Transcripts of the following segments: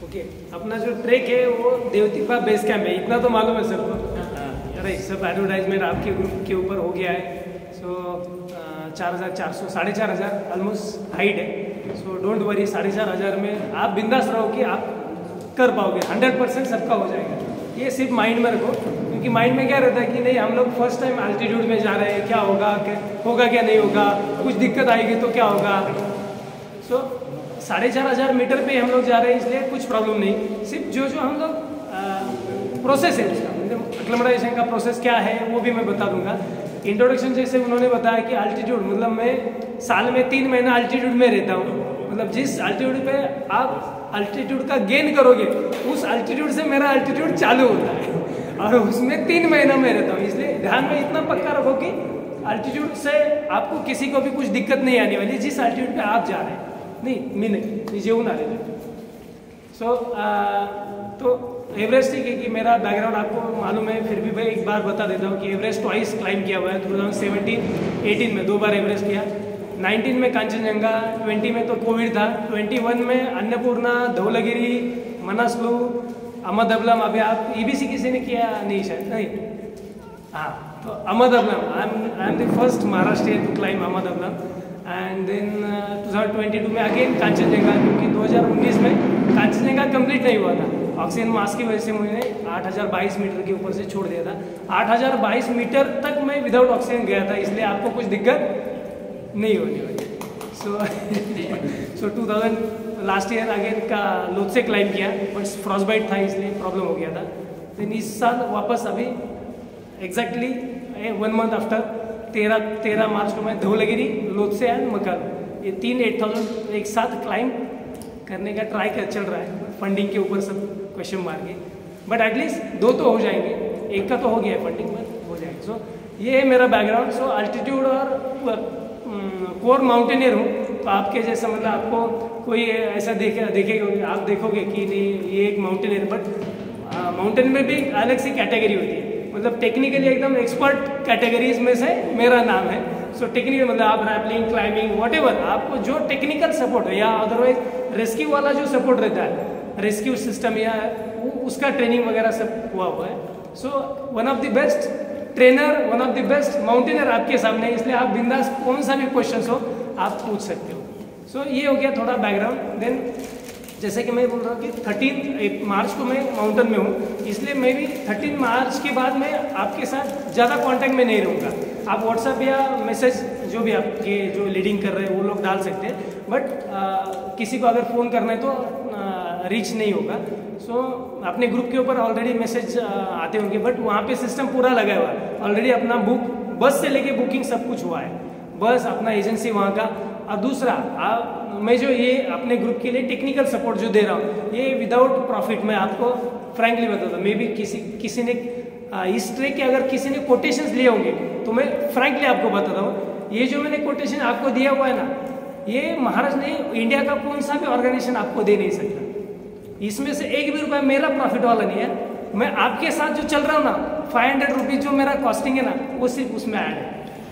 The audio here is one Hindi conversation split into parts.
ओके, अपना जो ट्रैक है वो देवतिब्बा बेस कैंप है, इतना तो मालूम है सबको। अरे सब एडवर्टाइजमेंट आपके ग्रुप के ऊपर हो गया है। सो 4,400 4,500 ऑलमोस्ट हाइट है। सो डोंट वरी, 4,500 में आप बिंदास रहो कि आप कर पाओगे, 100% सबका हो जाएगा। ये सिर्फ माइंड में रखो, क्योंकि माइंड में क्या रहता है कि नहीं हम लोग फर्स्ट टाइम अल्टीट्यूड में जा रहे हैं, क्या होगा क्या नहीं होगा, कुछ दिक्कत आएगी तो क्या होगा। सो 4,500 मीटर पे हम लोग जा रहे हैं, इसलिए कुछ प्रॉब्लम नहीं। सिर्फ जो हम लोग प्रोसेस है उसका, मतलब एक्लेमेटाइजेशन का प्रोसेस क्या है वो भी मैं बता दूंगा। इंट्रोडक्शन जैसे उन्होंने बताया कि अल्टीट्यूड मतलब मैं साल में 3 महीना अल्टीट्यूड में रहता हूँ, मतलब जिस अल्टीट्यूड पे आप अल्टीट्यूड का गेन करोगे उस अल्टीट्यूड से मेरा अल्टीट्यूड चालू होता है और उसमें 3 महीना में रहता हूँ। इसलिए ध्यान में इतना पक्का रखो कि अल्टीट्यूड से आपको किसी को भी कुछ दिक्कत नहीं आने वाली, जिस अल्टीट्यूड पे आप जा रहे हैं। नहीं मी नहीं जेवून आलेलं। सो तो एवरेस्ट ठीक है कि मेरा बैकग्राउंड आपको मालूम है, फिर भी मैं एक बार बता देता हूँ कि एवरेस्ट ट्वाइस क्लाइम किया हुआ है। 2017-18 में 2 बार एवरेस्ट किया, 19 में कांचनजंगा, 20 में तो कोविड था, 21 में अन्नपूर्णा, धौलागिरी, मनसलू, अहमदबलम। अभी आप EBC किसी ने किया नहीं शायद, नहीं हाँ, तो Ama Dablam I am the first Maharashtrian to climb Ama Dablam. And then 2022 में अगेन कांचनजंगा, क्योंकि 2019 में कांचनजंगा कंप्लीट नहीं हुआ था, ऑक्सीजन मास्क की वजह से मुझे 8,022 मीटर के ऊपर से छोड़ दिया था। 8,022 मीटर तक मैं विदाउट ऑक्सीजन गया था, इसलिए आपको कुछ दिक्कत नहीं होने वाली। सो 2000 लास्ट ईयर अगेन का लोत्से क्लाइम किया, बट फ्रॉस्टबाइट था इसलिए प्रॉब्लम हो गया था। देन इस साल वापस अभी एग्जैक्टली 1 मंथ आफ्टर 13 मार्च को मैं धौलागिरी, लोत्से एंड मकालू, ये 3 8,000 एक साथ क्लाइम करने का ट्राई चल रहा है। फंडिंग के ऊपर सब क्वेश्चन मार के, बट एटलीस्ट 2 तो हो जाएंगे, एक का तो हो गया है फंडिंग में, हो जाएगा। सो ये है मेरा बैकग्राउंड। सो अल्टीट्यूड और कोर माउंटेनियर हूँ, तो आपके जैसा मतलब आपको कोई ऐसा देखेगा आप देखोगे कि नहीं ये एक माउंटेनियर, बट माउंटेन में भी अलग सी कैटेगरी होती है, मतलब टेक्निकली एकदम एक्सपर्ट कैटेगरीज में से मेरा नाम है। सो टेक्निकल मतलब आप रैपलिंग, क्लाइंबिंग, व्हाटएवर आपको जो टेक्निकल सपोर्ट है, या अदरवाइज रेस्क्यू वाला जो सपोर्ट रहता है, रेस्क्यू सिस्टम या उसका ट्रेनिंग वगैरह सब हुआ है। So one of the best trainer, one of the best mountaineer आपके सामने, इसलिए आप बिंदास कौन सा भी क्वेश्चन हो आप पूछ सकते हो। सो ये हो गया थोड़ा बैकग्राउंड। देन जैसे कि मैं बोल रहा हूँ कि 13 मार्च को मैं माउंटेन में हूँ, इसलिए मैं भी 13 मार्च के बाद मैं आपके साथ ज़्यादा कांटेक्ट में नहीं रहूँगा। आप व्हाट्सएप या मैसेज जो भी आपके जो लीडिंग कर रहे हैं वो लोग डाल सकते हैं, बट किसी को अगर फ़ोन करना है तो रीच नहीं होगा। सो अपने ग्रुप के ऊपर ऑलरेडी मैसेज आते होंगे, बट वहाँ पे सिस्टम पूरा लगा हुआ है ऑलरेडी, अपना बस से लेके बुकिंग सब कुछ हुआ है, बस अपना एजेंसी वहाँ का। और दूसरा मैं जो ये अपने ग्रुप के लिए टेक्निकल सपोर्ट जो दे रहा हूँ, ये विदाउट प्रॉफिट मैं आपको फ्रैंकली बताता हूँ। मे बी किसी ने इस ट्रैक के अगर किसी ने कोटेशंस लिए होंगे तो मैं फ्रैंकली आपको बताता हूँ, ये जो मैंने कोटेशन आपको दिया हुआ है ना, ये महाराष्ट्र नहीं, इंडिया का कौन सा भी ऑर्गेनाइजेशन आपको दे नहीं सकता। इसमें से एक भी रुपया मेरा प्रॉफिट वाला नहीं है। मैं आपके साथ जो चल रहा हूँ ना, 500 रुपीज जो मेरा कॉस्टिंग है ना, वो सिर्फ उसमें ऐड है।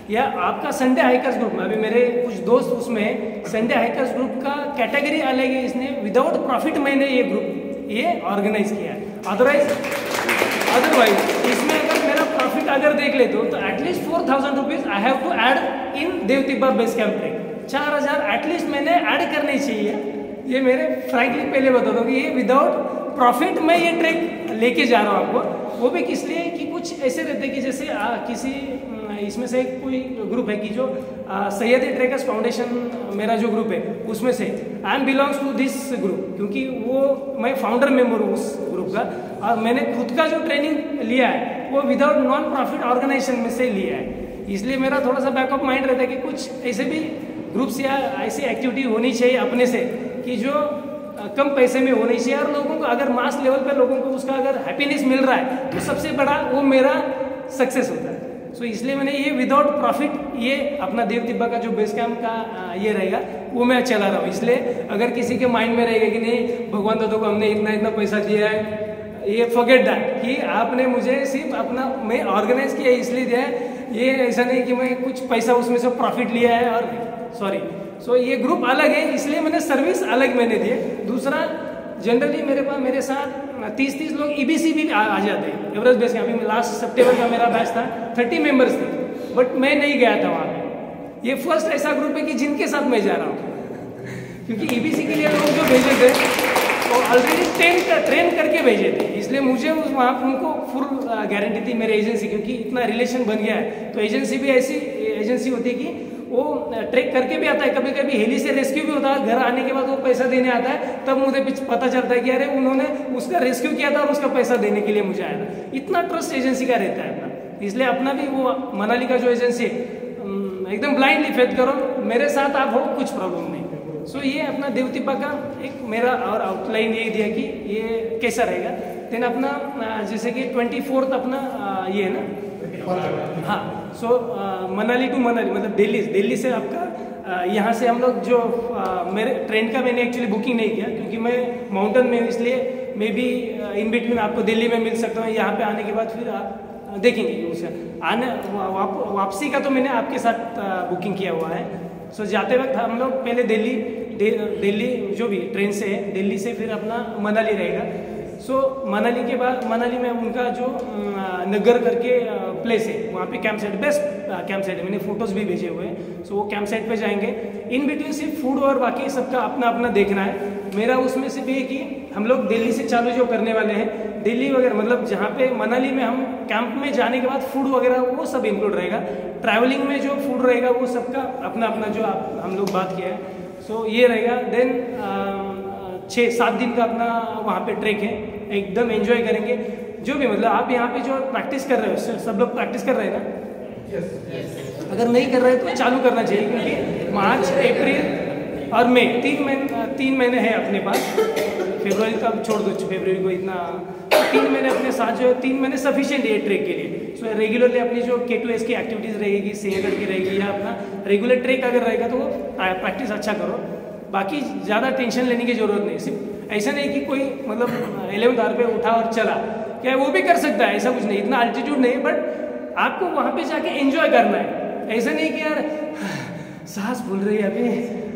या आपका संडे हाइकर्स ग्रुप में, अभी मेरे कुछ दोस्त उसमें संडे हाइकर्स ग्रुप का कैटेगरी अलग है, इसने विदाउट प्रॉफिट मैंने ये ग्रुप ये ऑर्गेनाइज किया है। अदरवाइज इसमें अगर मेरा प्रॉफिट अगर देख लेते हो तो at least 4,000 rupees I have to add in Deo Tibba base camp trek. 4,000 at least मैंने ऐड करने चाहिए। ये मेरे फ्रैंकली पहले बता दो कि ये विदाउट प्रॉफिट मैं ये ट्रैक लेके जा रहा हूँ आपको। वो भी किस लिए कि कुछ ऐसे रहते कि जैसे किसी इसमें से कोई ग्रुप है कि जो सैयदी ट्रेकर्स फाउंडेशन मेरा जो ग्रुप है उसमें से I am belongs to this group, क्योंकि वो मैं फाउंडर मेंबर हूँ उस ग्रुप का, और मैंने खुद का जो ट्रेनिंग लिया है वो विदाउट नॉन प्रॉफिट ऑर्गेनाइजेशन में से लिया है। इसलिए मेरा थोड़ा सा बैकअप माइंड रहता है कि कुछ ऐसे भी ग्रुप्स या ऐसी एक्टिविटी होनी चाहिए अपने से कि जो कम पैसे में होनी चाहिए, और लोगों को अगर मास लेवल पर लोगों को उसका अगर हैप्पीनेस मिल रहा है तो सबसे बड़ा वो मेरा सक्सेस होता है। सो इसलिए मैंने ये विदाउट प्रॉफिट ये अपना देवतिब्बा का जो बेस कैंप का ये रहेगा वो मैं चला रहा हूँ। इसलिए अगर किसी के माइंड में रहेगा कि नहीं भगवान दादा को हमने इतना पैसा दिया है, ये फॉरगेट दैट कि आपने मुझे सिर्फ अपना मैं ऑर्गेनाइज किया इसलिए दिया है, ये ऐसा नहीं कि मैं कुछ पैसा उसमें से प्रॉफिट लिया है। और सॉरी, सो ये ग्रुप अलग है, इसलिए मैंने सर्विस अलग मैंने दी है। दूसरा जनरली मेरे साथ 30 लोग EBC भी आ जाते हैं एवरेस्ट बेस कैंप। अभी लास्ट सितंबर का मेरा बैच था, 30 मेंबर्स थे, बट मैं नहीं गया था वहाँ पे। ये फर्स्ट ऐसा ग्रुप है कि जिनके साथ मैं जा रहा हूँ, क्योंकि EBC के लिए लोग जो भेजे थे वो ऑलरेडी ट्रेन करके भेजे थे, इसलिए मुझे वहाँ उनको फुल गारंटी थी मेरे एजेंसी, क्योंकि इतना रिलेशन बन गया है। तो एजेंसी भी ऐसी एजेंसी होती है कि वो ट्रैक करके भी आता है, कभी कभी हेली से रेस्क्यू भी होता है, घर आने के बाद वो पैसा देने आता है, तब मुझे पता चलता है कि अरे उन्होंने उसका रेस्क्यू किया था और उसका पैसा देने के लिए मुझे आया था। इतना ट्रस्ट एजेंसी का रहता है अपना, इसलिए अपना भी वो मनाली का जो एजेंसी है एकदम ब्लाइंडली फेथ करो, मेरे साथ आप हो, कुछ प्रॉब्लम नहीं। सो ये अपना देवतिप्पा का एक मेरा और आउटलाइन यही दिया कि ये कैसा रहेगा। देन अपना जैसे कि 24 अपना ये है ना, हाँ, सो मनाली टू मनाली मतलब दिल्ली से आपका यहाँ से हम लोग जो मेरे ट्रेन का मैंने एक्चुअली बुकिंग नहीं किया, क्योंकि मैं माउंटेन में हूँ, इसलिए मे बी इन बिटवीन आपको दिल्ली में मिल सकता हूँ। यहाँ पे आने के बाद फिर आप देखेंगे उसे आने वापसी का तो मैंने आपके साथ बुकिंग किया हुआ है। सो जाते वक्त हम लोग पहले दिल्ली जो भी ट्रेन से है, दिल्ली से फिर अपना मनाली रहेगा। सो मनाली के बाद मनाली में उनका जो नगर करके प्लेस है, वहाँ पे camp site, best camp site है, मैंने फोटोज भी भेजे हुए हैं। सो वो कैंप साइट पे जाएंगे। इन बिटवीन सिर्फ फूड और बाकी सबका अपना अपना देखना है। मेरा उसमें से भी है कि हम लोग दिल्ली से चालू जो करने वाले हैं, दिल्ली वगैरह मतलब जहाँ पे मनाली में हम कैंप में जाने के बाद फूड वगैरह वो सब इंक्लूड रहेगा। ट्रैवलिंग में जो फूड रहेगा वो सबका अपना अपना जो हम लोग बात किया है। सो ये रहेगा। देन 6-7 दिन का अपना वहाँ पे ट्रैक है, एकदम एंजॉय करेंगे। जो भी मतलब आप यहाँ पे जो प्रैक्टिस कर रहे हो, सब लोग प्रैक्टिस कर रहे हैं ना? yes. अगर नहीं कर रहे तो चालू करना चाहिए, क्योंकि मार्च, अप्रैल और मई 3 महीने हैं अपने पास। फरवरी तो अब छोड़ दो, फरवरी को इतना 3 महीने अपने साथ जो है, 3 महीने सफिशिएंट है ट्रैक के लिए। सो रेगुलरली अपनी जो K2S की एक्टिविटीज़ रहेगी, सिंहगढ़ की रहेगी, या अपना रेगुलर ट्रैक अगर रहेगा तो वो प्रैक्टिस अच्छा करो। बाकी ज़्यादा टेंशन लेने की जरूरत नहीं। सिर्फ ऐसा नहीं कि कोई मतलब 11th आवर पे उठा और चला, क्या वो भी कर सकता है, ऐसा कुछ नहीं, इतना अल्टीट्यूड नहीं, बट आपको वहाँ पे जाके एंजॉय करना है। ऐसा नहीं कि यार सांस फूल रही है अभी,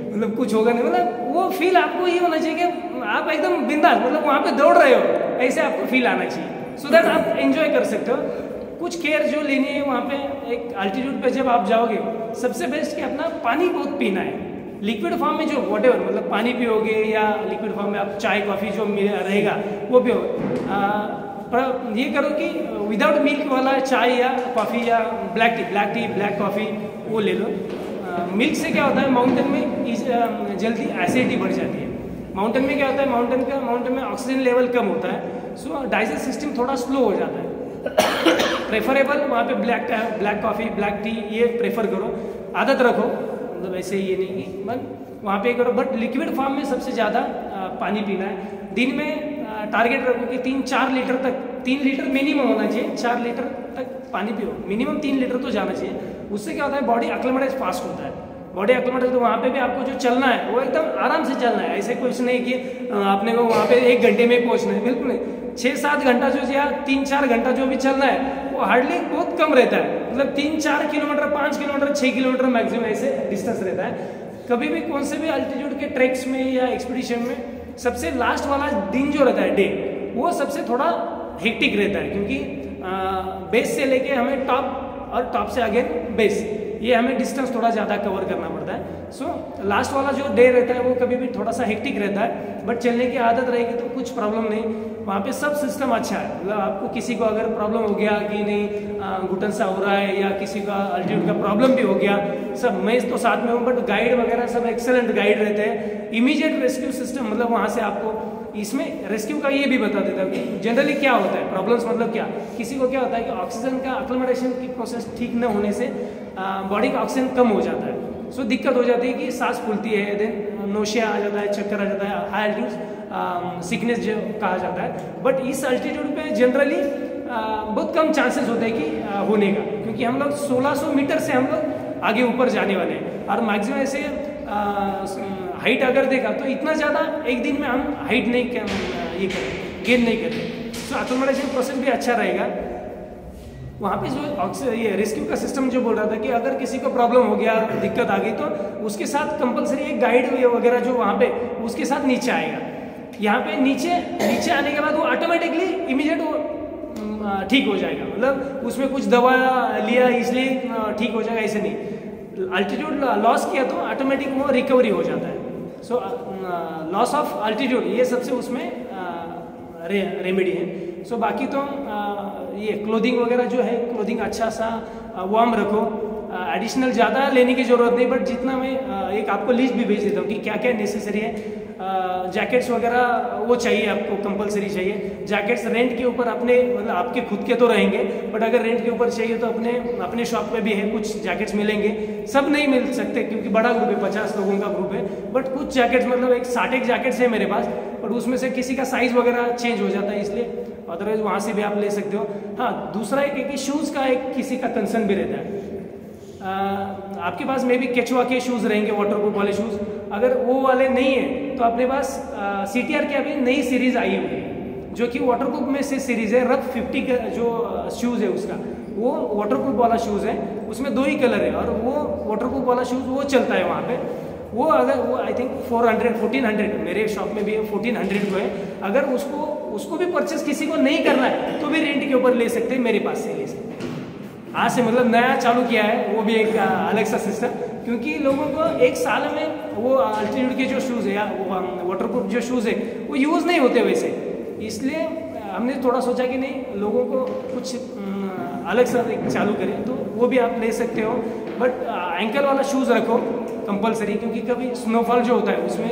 मतलब कुछ होगा नहीं, मतलब वो फील आपको ये होना चाहिए कि आप एकदम बिंदास मतलब वहाँ पे दौड़ रहे हो, ऐसे आपको फील आना चाहिए। सो दैट आप एंजॉय कर सकते हो। कुछ केयर जो लेनी है वहाँ पे, एक अल्टीट्यूड पे जब आप जाओगे, सबसे बेस्ट कि अपना पानी बहुत पीना है। लिक्विड फॉर्म में जो वॉटेवर मतलब पानी पियोगे, या लिक्विड फॉर्म में आप चाय कॉफ़ी जो रहेगा वो पियोगे। पर ये करो कि विदाउट मिल्क वाला चाय या कॉफ़ी या ब्लैक टी ब्लैक कॉफ़ी वो ले लो। मिल्क से क्या होता है, माउंटेन में जल्दी एसिडिटी बढ़ जाती है। माउंटेन में क्या होता है, माउंटेन में ऑक्सीजन लेवल कम होता है, सो डाइजेस्ट सिस्टम थोड़ा स्लो हो जाता है। प्रेफरेबल वहाँ पे ब्लैक कॉफ़ी ब्लैक टी ये प्रेफर करो, आदत रखो, मतलब ऐसे ये नहीं कि बट वहाँ पे करो। बट लिक्विड फॉर्म में सबसे ज़्यादा पानी पीना है। दिन में टारगेट रखो कि 3-4 लीटर तक, 3 लीटर मिनिमम होना चाहिए, 4 लीटर तक पानी पियो, मिनिमम 3 लीटर तो जाना चाहिए। उससे क्या होता है, बॉडी एक्लिमेटाइज फास्ट होता है। बॉडी एक्लिमेटाइज तो वहाँ पे भी आपको जो चलना है वो एकदम आराम से चलना है। ऐसे कुछ नहीं कि आपने को वहाँ पे 1 घंटे में पहुँचना है, बिल्कुल नहीं। 6-7 घंटा जो या 3-4 घंटा जो भी चलना है वो हार्डली बहुत कम रहता है। मतलब 3-4 किलोमीटर, 5 किलोमीटर, 6 किलोमीटर मैक्सिमम ऐसे डिस्टेंस रहता है। कभी भी कौन से भी अल्टीट्यूड के ट्रैक्स में या एक्सपीडिशन में सबसे लास्ट वाला दिन जो रहता है डे, वो सबसे थोड़ा हेक्टिक रहता है, क्योंकि बेस से लेके हमें टॉप और टॉप से अगेन बेस, ये हमें डिस्टेंस थोड़ा ज़्यादा कवर करना पड़ता है। सो लास्ट वाला जो डे रहता है वो कभी भी थोड़ा सा हेक्टिक रहता है, बट चलने की आदत रहेगी तो कुछ प्रॉब्लम नहीं। वहाँ पे सब सिस्टम अच्छा है, मतलब आपको किसी को अगर प्रॉब्लम हो गया कि नहीं घुटन सा हो रहा है, या किसी का अल्टीट्यूड का प्रॉब्लम भी हो गया, सब मैं तो साथ में हूँ, बट गाइड वगैरह सब एक्सेलेंट गाइड रहते हैं। इमीडिएट रेस्क्यू सिस्टम, मतलब वहाँ से आपको इसमें रेस्क्यू का ये भी बता देता है कि जनरली क्या होता है प्रॉब्लम्स, मतलब क्या किसी को क्या होता है कि ऑक्सीजन का एक्लिमेटेशन की प्रोसेस ठीक न होने से बॉडी का ऑक्सीजन कम हो जाता है। सो दिक्कत हो जाती है कि सांस फूलती है, देन नोशिया आ जाता है, चक्कर आ जाता है, हाई एल्टीट्यूड सिकनेस जो कहा जाता है। बट इस अल्टीट्यूड पे जनरली बहुत कम चांसेस होते हैं कि होने का, क्योंकि हम लोग 1600 मीटर से हम लोग आगे ऊपर जाने वाले हैं। और मैक्सिमम ऐसे हाइट अगर देखा तो इतना ज़्यादा एक दिन में हम हाइट नहीं ये करें, गेन नहीं करें। सो एक्लिमेटेशन प्रोसेस भी अच्छा रहेगा। वहाँ पे जो ये रेस्क्यू का सिस्टम जो बोल रहा था कि अगर किसी को प्रॉब्लम हो गया, दिक्कत आ गई, तो उसके साथ कंपलसरी एक गाइड वगैरह जो वहाँ पे उसके साथ नीचे आएगा। यहाँ पे नीचे आने के बाद वो ऑटोमेटिकली इमीडिएट वो ठीक हो जाएगा। मतलब उसमें कुछ दवा लिया इसलिए ठीक हो जाएगा ऐसे नहीं। अल्टीट्यूड लॉस किया तो ऑटोमेटिक वो रिकवरी हो जाता है। सो लॉस ऑफ अल्टीट्यूड ये सबसे उसमें रेमेडी है। सो बाकी तो ये क्लोथिंग वगैरह जो है, क्लोथिंग अच्छा सा वार्म रखो। एडिशनल ज़्यादा लेने की ज़रूरत नहीं, बट जितना मैं एक आपको लिस्ट भी भेज देता हूँ कि क्या क्या नेसेसरी है। जैकेट्स वगैरह वो चाहिए आपको, कंपलसरी चाहिए। जैकेट्स रेंट के ऊपर अपने मतलब आपके खुद के तो रहेंगे, बट अगर रेंट के ऊपर चाहिए तो अपने शॉप पे भी है, कुछ जैकेट्स मिलेंगे। सब नहीं मिल सकते क्योंकि बड़ा ग्रुप है, 50 लोगों का ग्रुप है, बट कुछ जैकेट्स मतलब एक 60 जैकेट्स है मेरे पास, बट उसमें से किसी का साइज वगैरह चेंज हो जाता है, इसलिए अदरवाइज वहाँ से भी आप ले सकते हो। हाँ, दूसरा एक है कि शूज़ का एक किसी का कंसर्न भी रहता है। आपके पास में भी केचुआ के शूज़ रहेंगे, वाटरप्रूफ वाले शूज़। अगर वो वाले नहीं है तो अपने पास CTR की अभी नई सीरीज आई हुई है जो कि वाटरप्रूफ में से सीरीज है। रफ 50 का जो शूज़ है उसका, वो वाटरप्रूफ वाला शूज़ है। उसमें 2 ही कलर है और वो वाटरप्रूफ वाला शूज़ वो चलता है वहाँ पे। वो अगर वो आई थिंक 1400 मेरे शॉप में भी है, 1400 को है। अगर उसको भी परचेस किसी को नहीं करना है तो भी रेंट के ऊपर ले सकते हैं, मेरे पास से ले सकते हैं। आज से मतलब नया चालू किया है, वो भी एक अलग सा सिस्टम, क्योंकि लोगों को एक साल में वो अल्टीट्यूड के जो शूज़ है या वो वाटरप्रूफ जो शूज़ है वो यूज़ नहीं होते वैसे। इसलिए हमने थोड़ा सोचा कि नहीं, लोगों को कुछ अलग सा चालू करें, तो वो भी आप ले सकते हो। बट एंकल वाला शूज़ रखो कंपलसरी, क्योंकि कभी स्नोफॉल जो होता है उसमें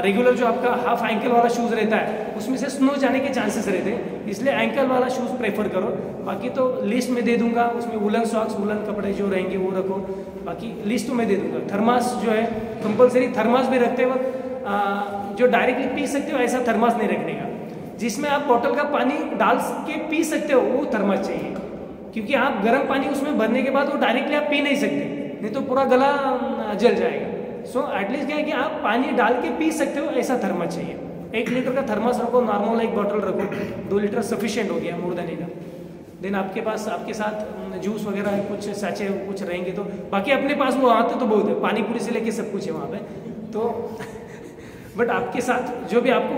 रेगुलर जो आपका हाफ एंकल वाला शूज़ रहता है उसमें से स्नो जाने के चांसेस रहते हैं, इसलिए एंकल वाला शूज़ प्रेफर करो। बाकी तो लिस्ट में दे दूंगा, उसमें वुलन सॉक्स, वुलन कपड़े जो रहेंगे वो रखो। बाकी लिस्ट तो मैं दे दूंगा। थर्मास जो है कंपलसरी, थर्मास भी रखते वक्त जो डायरेक्टली पी सकते हो ऐसा थर्मास नहीं रखने का। जिसमें आप बोतल का पानी डाल के पी सकते हो वो थर्मास चाहिए, क्योंकि आप गर्म पानी उसमें भरने के बाद वो डायरेक्टली आप पी नहीं सकते, नहीं तो पूरा गला जल जाएगा। सो एटलीस्ट क्या है कि आप पानी डाल के पी सकते हो ऐसा थर्मास चाहिए। 1 लीटर का थर्मास रखो, नॉर्मल एक बॉटल रखो, 2 लीटर सफिशिएंट हो गया, मोर देन इनफ। देन आपके पास आपके साथ जूस वगैरह कुछ सैचे कुछ रहेंगे तो बाकी अपने पास वो आते तो बहुत है, पानी पूरी से लेके सब कुछ है वहाँ पे तो बट आपके साथ जो भी आपको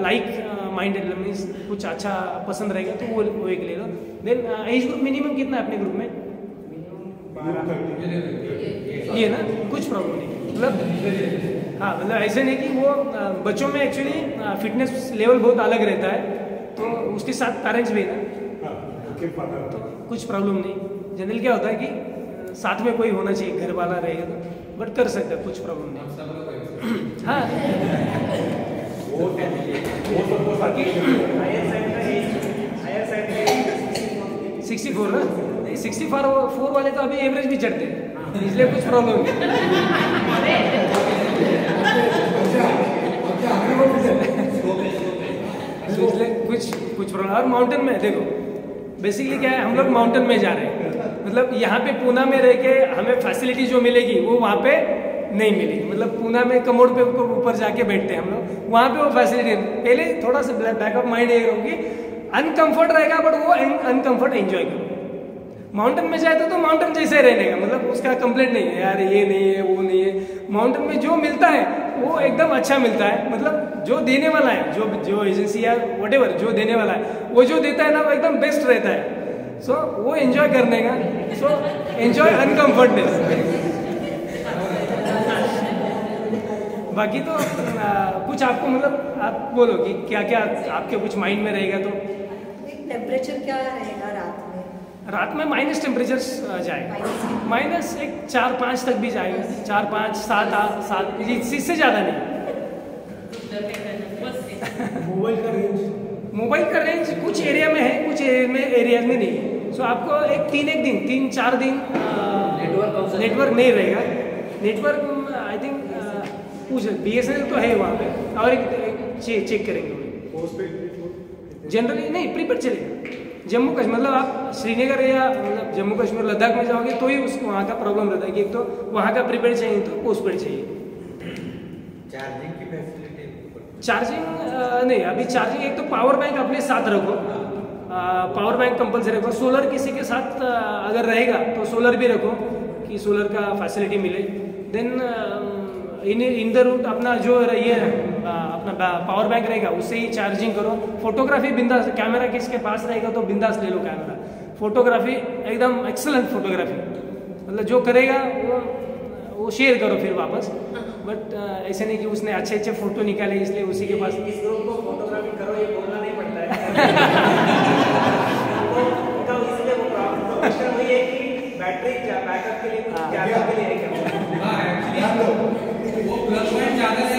लाइक माइंडेड मीन्स कुछ अच्छा पसंद रहेगा तो वो एक ले लो। देन एज ग्रुप मिनिमम कितना है अपने ग्रुप में? ये ना, कुछ प्रॉब्लम नहीं मतलब। हाँ, मतलब ऐसे नहीं कि वो बच्चों में एक्चुअली फिटनेस लेवल बहुत अलग रहता है, तो उसके साथ पेरेंट्स भी है ना, तो कुछ प्रॉब्लम नहीं। जनरल क्या होता है कि साथ में कोई होना चाहिए, घर वाला रहेगा तो, बट कर सकता है, कुछ प्रॉब्लम नहीं। हाँ, बाकी हायर साइड 64 ना, 64 वाले तो अभी एवरेज भी चढ़ते हैं, इसलिए कुछ प्रॉब्लम नहीं। इसलिए कुछ प्रॉब्लम। और माउंटेन में देखो बेसिकली क्या है, हम लोग माउंटेन में जा रहे हैं, मतलब यहाँ पे पूना में रह के हमें फैसिलिटी जो मिलेगी वो वहाँ पे नहीं मिलेगी। मतलब पूना में कमोड पे ऊपर जाके बैठते हैं हम लोग, वहाँ पे वो फैसिलिटी पहले थोड़ा सा बैक ऑफ माइंड ये होगी, अनकंफर्ट रहेगा बट वो अनकंफर्ट एंजॉय करो। माउंटेन में जाए तो माउंटेन जैसे रहने का, मतलब उसका कंप्लेंट नहीं है यार ये नहीं है वो नहीं है। माउंटेन में जो मिलता है वो एकदम अच्छा मिलता है, मतलब जो देने वाला है, जो एजेंसी या व्हाटएवर जो देने वाला है वो जो देता है ना वो एकदम बेस्ट रहता है। सो वो एंजॉय करने का, सो एंजॉय अनकंफर्टनेस। बाकी तो कुछ आपको मतलब आप बोलो कि क्या क्या आपके कुछ माइंड में रहेगा। तो टेम्परेचर क्या रहेगा रात में? रात में माइनस टेम्परेचर जाएगा, माइनस 4-5 तक भी जाएगा, 4-5 7 इससे ज़्यादा नहीं। मोबाइल का रेंज कुछ एरिया में है, कुछ एरिया में नहीं है। सो आपको 3-4 दिन नेटवर्क नहीं रहेगा। नेटवर्क आई थिंक कुछ BSNL तो है वहाँ पे, और एक चेक करेंगे जनरली नहीं प्रीपेड चलेगा। जम्मू कश्मीर मतलब आप श्रीनगर या मतलब जम्मू कश्मीर लद्दाख में जाओगे तो ही उसको वहाँ का प्रॉब्लम रहता है कि एक तो वहाँ का प्रीपेड चाहिए तो पोस्टपेड चाहिए। चार्जिंग की फैसिलिटी? चार्जिंग नहीं, अभी चार्जिंग एक तो पावर बैंक अपने साथ रखो, पावर बैंक कंपलसरी रखो। सोलर किसी के साथ अगर रहेगा तो सोलर भी रखो कि सोलर का फैसिलिटी मिले। देन इन द रूट अपना जो ये अपना पावर बैंक रहेगा उससे ही चार्जिंग करो। फोटोग्राफी बिंदास, कैमरा किसके पास रहेगा तो बिंदास ले लो कैमरा। फोटोग्राफी एकदम एक्सलेंट फोटोग्राफी, मतलब जो करेगा वो शेयर करो फिर वापस। बट ऐसे नहीं कि उसने अच्छे अच्छे फोटो निकाले इसलिए उसी के पास इस ग्रुप को फोटोग्राफी करो ये बोलना नहीं पड़ता है। तो इसलिए वो प्रॉब्लम वही है कि बैटरी बैकअप के लिए ज्यादा के लिए है क्या? हां एक्चुअली वो प्लस पॉइंट ज्यादा है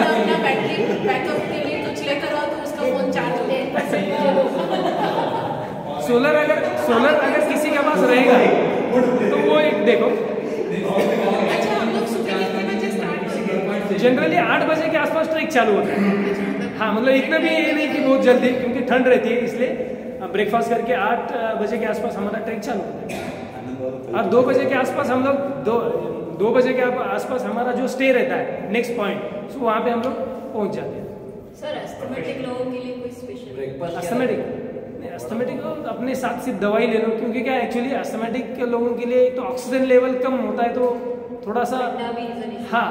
अपना बैटरी बैकअप के लिए कुछ लेकर आओ तो उसका फोन चार्ज 10%। सोलर अगर किसी के पास रहेगा तो वो एक देखो। अच्छा हम लोग सुबह कितने बजे स्टार्ट करते हैं? जनरली 8 बजे के आसपास ट्रैक चालू होता है। हाँ मतलब इतना भी ये नहीं कि बहुत जल्दी, क्योंकि ठंड रहती है इसलिए ब्रेकफास्ट करके 8 बजे के आसपास हमारा ट्रैक चालू होता है। और 2 बजे के आसपास हम लोग 2 बजे के आसपास हमारा जो स्टे रहता है नेक्स्ट पॉइंट, तो वहाँ पे हम लोग पहुँच जाते हैं। सर एस्थमेटिक लोगों के लिए कोई स्पेशल अस्थमेटिक अपने साथ सिर्फ दवाई ले लो, क्योंकि क्या एक्चुअली अस्थमेटिक लोगों के लिए तो ऑक्सीजन लेवल कम होता है तो थोड़ा सा हाँ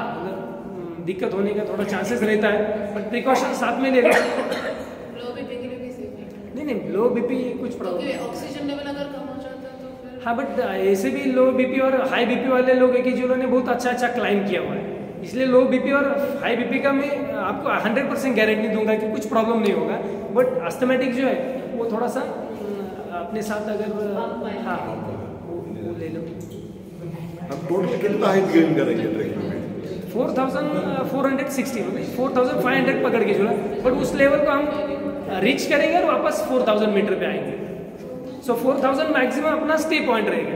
दिक्कत होने का थोड़ा चांसेस रहता है, बट प्रिकॉशन साथ में ले लो। लो बीपी के लिए भी सेफ है नहीं लो बीपी कुछ प्रॉब्लम, क्योंकि ऑक्सीजन लेवल अगर कम हो जाता है तो फिर हाँ बट ऐसे भी लो बीपी और हाई बीपी वाले लोग है कि जिन्होंने बहुत अच्छा क्लाइम किया हुआ है, इसलिए लो बीपी और हाई बीपी का मैं आपको 100% गारंटी दूंगा कि कुछ प्रॉब्लम नहीं होगा। बट अस्थमेटिक जो है वो थोड़ा सा अपने साथ अगर हाँ वो ले लो। हम टोटल कितना हाइट गेन करेंगे ट्रैकिंग में? 4460 मतलब 4500 पकड़ के चला, बट उस लेवल को हम रीच करेंगे और वापस 4000 मीटर पे आएंगे। सो 4000 मैक्सिमम अपना स्टे पॉइंट रहेगा।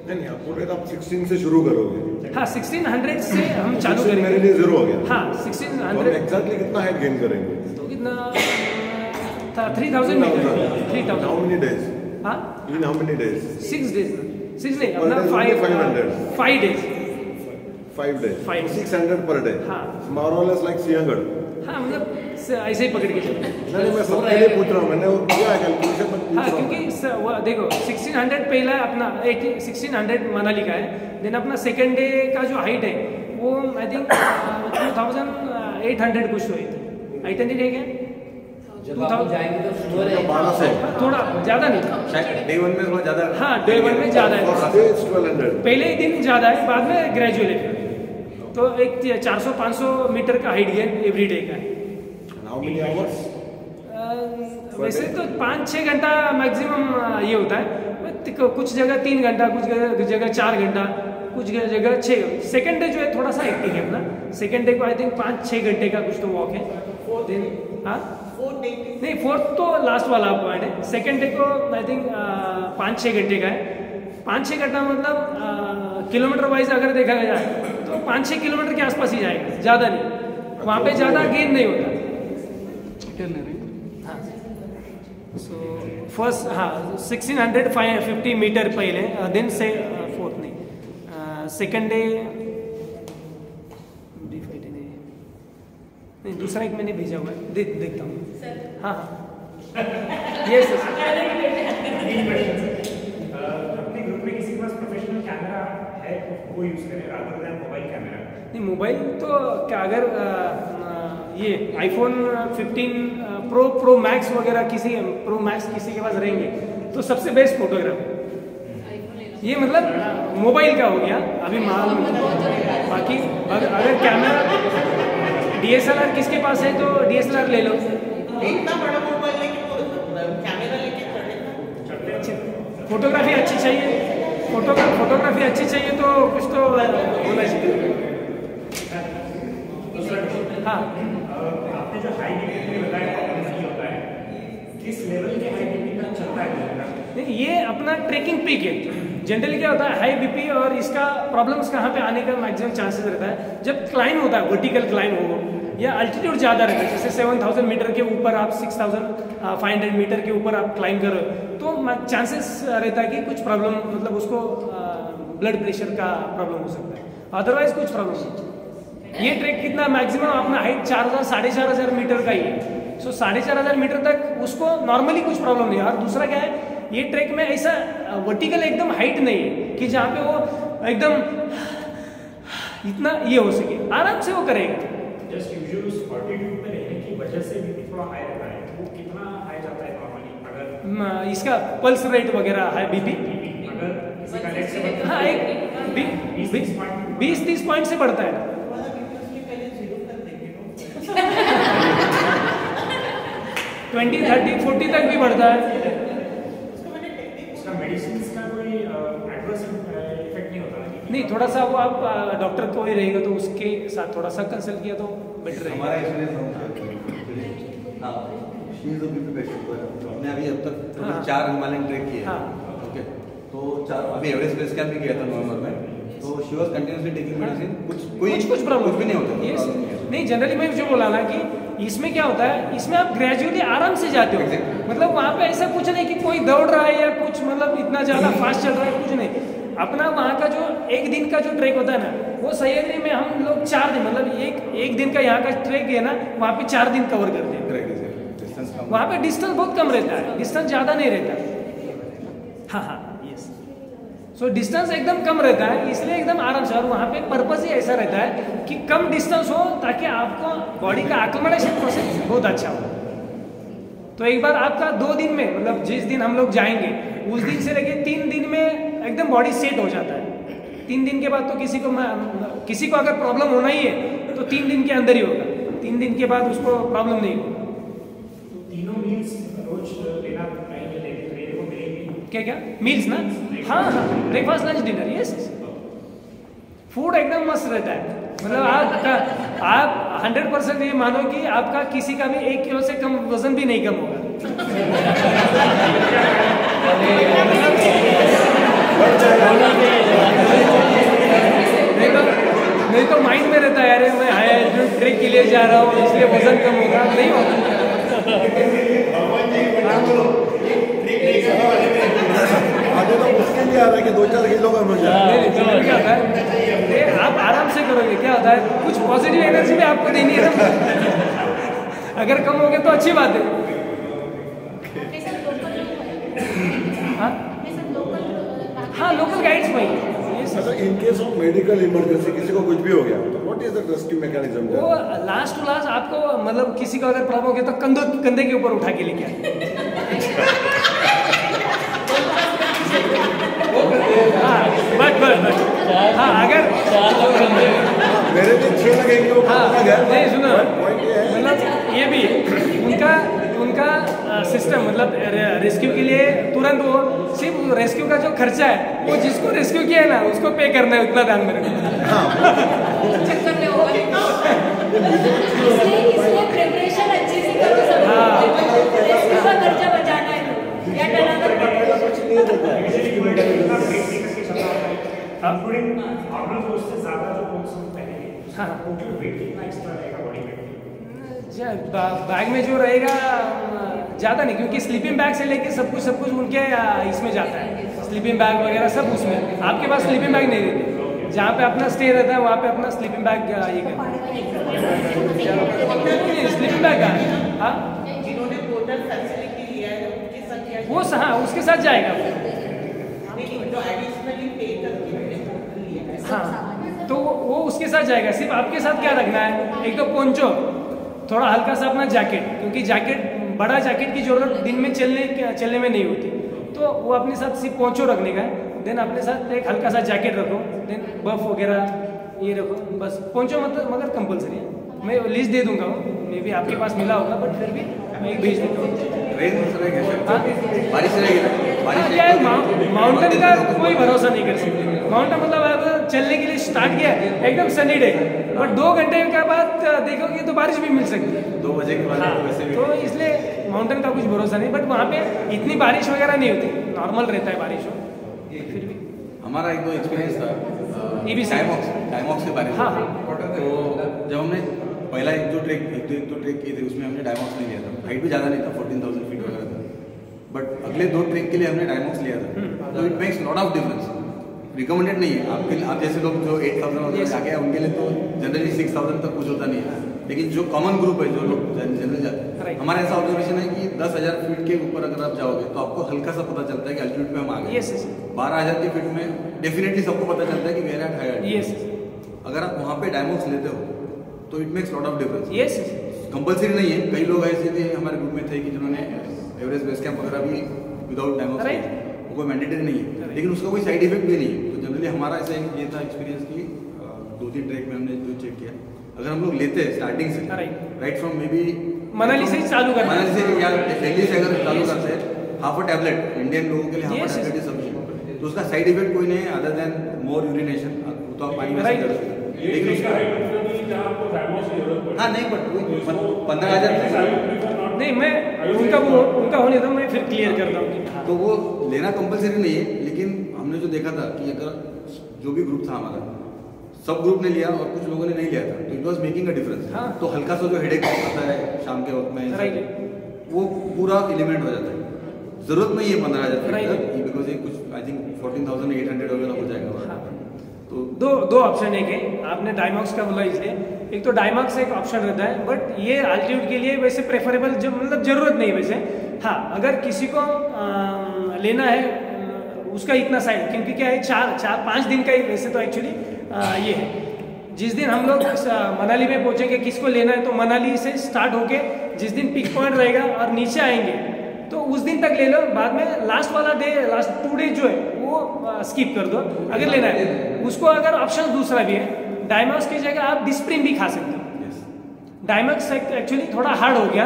नहीं आप बोल रहे थे आप 16 से शुरू करोगे। हाँ 1600 से हम चालू करेंगे। मेरे लिए जीरो हो गया। हाँ तो 1600 एग्जैक्टली कितना हाइट गेन करेंगे? तो कितना 3000 मीटर 3000। How many days? हाँ in how many days? 6 days 6 नहीं अपना 5 डेज 5 days 5 600 पर डे। हाँ more or less like Sinhagad. हाँ मतलब ऐसे ही पकड़ के चलो। नहीं मैं सबके लिए पूछ रहा हूँ, मैंने वो किया है कैलकुलेशन में पूछ हाँ रहा हूँ। क्योंकि वो देखो 1600 पहला अपना 1600 मनाली का है, देन अपना सेकंड डे का जो हाइट है वो आई थिंक 2800 कुछ हुई थी। 800 है क्या? जब आप जाएंगे तो शुरू 1200 थोड़ा ज़्यादा नहीं, शायद डे 1 में थोड़ा ज्यादा। हाँ डे 1 में ज़्यादा है, 1200 पहले ही दिन ज़्यादा है, बाद में ग्रेजुअल है। तो एक 400-500 मीटर का हाइट गेन एवरी डे का है। How many hours? वैसे तो 5-6 घंटा मैक्सिमम ये होता है, कुछ जगह 3 घंटा, कुछ जगह 4 घंटा, कुछ जगह 6। सेकंड डे जो है थोड़ा सा एक्टिव है अपना, सेकंड डे को आई थिंक 5-6 घंटे का कुछ तो वॉक है। हाँ नहीं 4th तो लास्ट वाला पॉइंट है, सेकंड डे को आई थिंक 5-6 घंटे का है। 5-6 घंटा मतलब किलोमीटर वाइज अगर देखा जाए तो 5-6 किलोमीटर के आसपास ही जाएगा, ज़्यादा नहीं, वहाँ पे ज़्यादा गेन नहीं होता। हाँ सो फर्स्ट हाँ 1650 मीटर पहले, देन से 4th नहीं, सेकंड डे नहीं, दूसरा एक मैंने भेजा हुआ है, देखता हूँ। हाँ हाँ यस अपने ग्रुप में किसी के पास प्रोफेशनल कैमरा है वो यूज करें रादर देन मोबाइल कैमरा? नहीं मोबाइल तो क्या, अगर ये iPhone 15 प्रो मैक्स वगैरह प्रो मैक्स किसी के पास रहेंगे तो सबसे बेस्ट फोटोग्राफर ये मतलब मोबाइल का हो गया अभी माल। बाकी अगर कैमरा DSLR किसके पास है तो DSLR ले लो। इतना बड़ा मोबाइल लेके कैमरा लेके चढ़े, फोटोग्राफी अच्छी चाहिए, फोटोग्राफी अच्छी चाहिए तो कुछ तो होना चाहिए। हाँ आपने जो हाई बीपी बताया प्रॉब्लम होता है, किस लेवल के हाई बीपी तक चलता है? नहीं ये अपना ट्रेकिंग पीक है। जनरली क्या होता है हाई बीपी और इसका प्रॉब्लम्स कहाँ पे आने का मैक्सिमम चांसेस रहता है जब क्लाइम होता है, वर्टिकल क्लाइम हो या अल्टीट्यूड ज़्यादा रहता है, जैसे 7000 मीटर के ऊपर आप 6500 मीटर के ऊपर आप क्लाइम कर रहे हो तो चांसेस रहता है कि कुछ प्रॉब्लम मतलब उसको ब्लड प्रेशर का प्रॉब्लम हो सकता है, अदरवाइज कुछ प्रॉब्लम नहीं। ये ट्रैक कितना मैक्सिमम अपना हाइट 4000-4500 मीटर का ही है। सो 4500 मीटर तक उसको नॉर्मली कुछ प्रॉब्लम नहीं है। और दूसरा क्या है ये ट्रैक में ऐसा वर्टिकल एकदम हाइट नहीं है कि जहाँ पे वो एकदम इतना ये हो सके, आराम से वो करेगा। जस्ट यूजुअल उस ऑल्टीट्यूड में रहने की वजह से भी थोड़ा हाई रहता है, वो कितना हाई जाता है नॉर्मली? अगर इसका पल्स रेट वगैरह है, बीपी अगर किसी का लेट से हाँ एक 20-30 पॉइंट से बढ़ता है। 20, 30, 40 तक भी बढ़ता है। उसका मेडिसिन का कोई एडवर्स इफेक्ट नहीं होता? नहीं, थोड़ा सा वो आप डॉक्टर को ही रहेगा तो उसके साथ थोड़ा सा कंसल्ट किया तो बेटर रहेगा। हमारा हमने अभी अब तक 4 हिमालयन ट्रेक किए। ओके, तो 4 अभी एवरेस्ट बेस कैंप भी किया था नवंबर में, तो she was continuously taking medicine. कुछ प्रॉब्लम भी नहीं होता। नहीं, जनरली मैं जो बोला ना कि इसमें क्या होता है, इसमें आप ग्रेजुअली आराम से जाते हो। मतलब वहाँ पे ऐसा कुछ नहीं कि कोई दौड़ रहा है या कुछ मतलब इतना ज़्यादा फास्ट चल रहा है, कुछ नहीं। अपना वहाँ का जो एक दिन का जो ट्रैक होता है ना, वो सह्याद्री में हम लोग 4 दिन, मतलब एक दिन का यहाँ का ट्रैक है ना, वहाँ पे 4 दिन कवर करते हैं। वहाँ पे डिस्टेंस बहुत कम रहता है, डिस्टेंस ज़्यादा नहीं रहता। हाँ, यस। सो डिस्टेंस एकदम कम रहता है, इसलिए एकदम आराम से। और वहाँ पे पर्पस ही ऐसा रहता है कि कम डिस्टेंस हो ताकि आपको बॉडी का अकोमोडेशन प्रोसेस बहुत अच्छा हो। तो एक बार आपका 2 दिन में, मतलब जिस दिन हम लोग जाएंगे उस दिन से लेके 3 दिन में एकदम बॉडी सेट हो जाता है। 3 दिन के बाद तो किसी को अगर प्रॉब्लम होना ही है तो 3 दिन के अंदर ही होगा। 3 दिन के बाद उसको प्रॉब्लम नहीं होगा। तो तीनों मील्स रोज लेना मिलेगी? क्या मील्स ना? हाँ, breakfast, lunch, dinner, yes. Food एकदम मस्त रहता है। मतलब आप 100% ये मानो कि आपका किसी का भी 1 किलो से कम वजन भी नहीं कम होगा। नहीं तो माइंड में रहता है, अरे मैं हाई एल्टीट्यूड ट्रेक के लिए जा रहा हूँ इसलिए वजन कम होगा, नहीं होगा। आगे तो मुश्किल नहीं आ रहा है कि 2-4 किलो का मिल जाए। क्या होता है, आप आराम से करोगे, क्या होता है कुछ पॉजिटिव एनर्जी भी आपको देनी है ना। अगर कम हो गए तो अच्छी बात है। हाँ, लोकल गाइड्स भाई। अच्छा, in case of medical emergency किसी को कुछ भी हो गया तो what is the rescue mechanism? वो लास्ट टू लास्ट आपको, मतलब किसी को अगर प्रॉब्लम हो गया तो कंधे के ऊपर उठा के लेके आए। बट हाँ, अगर मेरे भी 6 लगेंगे। हाँ, नहीं सुनो, मतलब ये भी उनका सिस्टम, मतलब रेस्क्यू के लिए तुरंत वो सिर्फ रेस्क्यू का जो खर्चा है वो जिसको रेस्क्यू किया है ना उसको पे करना है, उतना ध्यान में रखना। इसलिए प्रिपरेशन अच्छे से करो सब। रेस्क्यू का खर्चा बचाना है तो या डराना बैग में जो रहेगा ज़्यादा नहीं, क्योंकि स्लीपिंग बैग से लेके सब कुछ उनके इसमें जाता है। स्लीपिंग बैग वगैरह सब उसमें, आपके पास स्लीपिंग बैग नहीं रहते। जहाँ पे अपना स्टे रहता है वहाँ पे अपना स्लीपिंग बैग ये स्लीपिंग बैग का। हाँ, जिन्होंने पोर्टल फैसिलिटी लिया है उनके साथ क्या? वो हाँ, उसके साथ जाएगा। जो एडिशनली पे करके लिया है। हाँ, तो वो उसके साथ जाएगा। सिर्फ आपके साथ क्या रखना है, एक तो पोंचो, थोड़ा हल्का सा अपना जैकेट, क्योंकि जैकेट, बड़ा जैकेट की जरूरत दिन में चलने में नहीं होती, तो वो अपने साथ सिर्फ पोंचो रखने का है। देन अपने साथ एक हल्का सा जैकेट रखो, देन बफ वगैरह ये रखो, बस। पोंचो मतलब मगर कंपलसरी है। मैं लिस्ट दे दूंगा, मे भी आपके पास मिला होगा, बट फिर भी मैं एक भेज दूंगा। बारिश रहेगी, माउंटेन का कोई भरोसा नहीं कर सकते। माउंटेन मतलब आप चलने के लिए स्टार्ट किया एकदम सनी डे, बट 2 घंटे के बाद देखोगे तो बारिश भी मिल सकती है 2 बजे के बाद। वैसे भी तो इसलिए माउंटेन का कुछ भरोसा नहीं, बट वहाँ पे इतनी बारिश वगैरह नहीं होती, नॉर्मल रहता है बारिश हो। फिर भी हमारा एक 2 एक्सपीरियंस था डायमॉक्स के बारे में। हाँ, तो जब हमने पहला एक दो ट्रेक किए थे उसमें हमने डायमॉक्स नहीं लिया था। हाइट भी ज़्यादा नहीं था, 14,000 फीट वगैरह था, बट अगले 2 ट्रेक के लिए हमने डायमॉक्स लिया था। तो it makes lot of difference. Recommended नहीं है आपके लिए, आप जैसे लोग जो 8,000 वगैरह आगे उनके लिए तो जनरली 6,000 तक कुछ होता नहीं है, लेकिन जो कॉमन ग्रुप है, जो लोग जनरल जाते हैं, हमारा ऐसा ऑब्जर्वेशन है कि 10,000 फीट के ऊपर अगर आप जाओगे तो आपको हल्का सा पता चलता है कि अल्टीट्यूड पे हम आ गए। 12,000 की फीट में डेफिनेटली सबको पता चलता है कि वी आर एट हाई। अगर आप वहाँ पे डायमॉक्स लेते हो तो it makes lot of difference. Yes compulsory नहीं है, कई लोग ऐसे थे हमारे ग्रुप में थे कि जिन्होंने एवरेस्ट बेस कैंप वगैरह भी विदाउट डायमॉक्स Right. वो कोई मैंडेटरी नहीं है, लेकिन उसका कोई साइड इफेक्ट भी नहीं है। तो जनरली हमारा ऐसा ये था एक्सपीरियंस कि 2-3 ट्रैक में हमने जो चेक किया, अगर हम लोग लेते हैं स्टार्टिंग से right from may be Manali से ही चालू करना है। मनाली से या दिल्ली से अगर चालू करते हैं, हाफ अ टैबलेट इंडियन लोगों के लिए half Yes, a yes. Tablet is sufficient. तो उसका साइड इफेक्ट कोई नहीं है अदर देन मोर यूरिनेशन, तो आप पानी में Right. कर सकते हैं। लेकिन उसका आपको डायमॉक्स की जरूरत पड़े। हाँ नहीं, बट 15,000 नहीं, मैं उनका होने दो, मैं फिर क्लियर करता हूँ कि हाँ। तो वो लेना कंपलसरी नहीं है, लेकिन हमने जो देखा था कि अगर जो भी ग्रुप था हमारा, सब ग्रुप ने लिया और कुछ लोगों ने नहीं लिया था, तो it was making a difference. हाँ। तो हल्का सा जो हेडेक आता है शाम के वक्त में, Right. वो पूरा एलिमेंट हो जाता है। जरूरत नहीं है 15,000 Right. बिकॉज ये कुछ आई थिंक 14,800 वगैरह हो जाएगा। हाँ। तो दो ऑप्शन है कि आपने डायमॉक्स का बोला, इसलिए एक तो डायमॉक्स एक ऑप्शन रहता है, बट ये अल्टीट्यूड के लिए वैसे प्रेफरेबल जो मतलब जरूरत नहीं वैसे। हाँ, अगर किसी को लेना है उसका इतना साइड, क्योंकि क्या है 4-5 दिन का ही वैसे तो एक्चुअली ये है। जिस दिन हम लोग मनाली में पहुंचेंगे, किसको लेना है तो मनाली से स्टार्ट होके जिस दिन पिक पॉइंट रहेगा और नीचे आएंगे तो उस दिन तक ले लो, बाद में लास्ट वाला डे, लास्ट 2 डेज जो है वो स्किप कर दो अगर लेना है उसको। अगर ऑप्शन दूसरा भी है, डायमॉक्स की जगह आप डिस्प्रिन भी खा सकते हो। डायमॉक्स एक्चुअली थोड़ा हार्ड हो गया,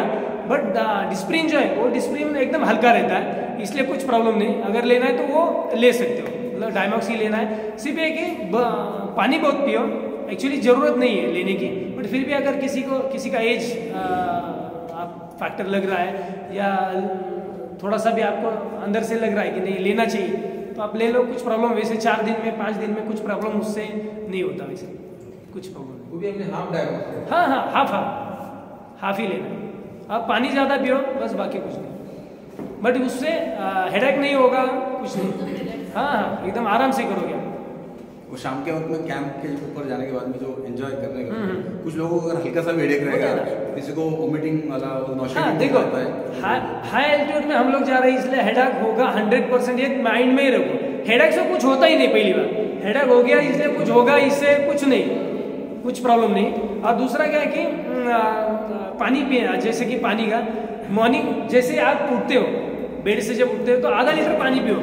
बट डिस्प्रिन जो है वो डिस्प्रिन एकदम हल्का रहता है, इसलिए कुछ प्रॉब्लम नहीं। अगर लेना है तो वो ले सकते हो, मतलब डायमॉक्स ही लेना है। सिर्फ ये कि पानी बहुत पियो, एक्चुअली ज़रूरत नहीं है लेने की, बट फिर भी अगर किसी का एज फैक्टर लग रहा है या थोड़ा सा भी आपको अंदर से लग रहा है कि नहीं लेना चाहिए, तो आप ले लो, कुछ प्रॉब्लम वैसे 4 दिन में 5 दिन में कुछ प्रॉब्लम उससे नहीं होता, वैसे कुछ प्रॉब्लम नहीं। वो भी हमने हाफ डायमॉक्स। हाँ, हाफ ही लेना है। आप पानी ज़्यादा पियो बस, बाकी कुछ नहीं, बट उससे हेडेक नहीं होगा, कुछ नहीं। हाँ, एकदम आराम से करोगे। वो शाम के वक्त में कैंप के ऊपर जाने के बाद में जो एंजॉय करने का, कुछ लोगों को अगर हल्का सा भी हेडेक रहेगा, किसी को वोमिटिंग वाला हाँ, देखो हाई एल्टीट्यूड में हम लोग जा रहे हैं, इसलिए हेडेक होगा 100%, ये माइंड में ही रखो। हेडेक से कुछ होता ही नहीं, पहली बार हेडेक हो गया इसलिए कुछ होगा, इससे कुछ नहीं, कुछ प्रॉब्लम नहीं। और दूसरा क्या है कि पानी पिए, जैसे कि पानी का मॉर्निंग जैसे आप उठते हो, बेड से जब उठते हो तो आधा लीटर पानी पियो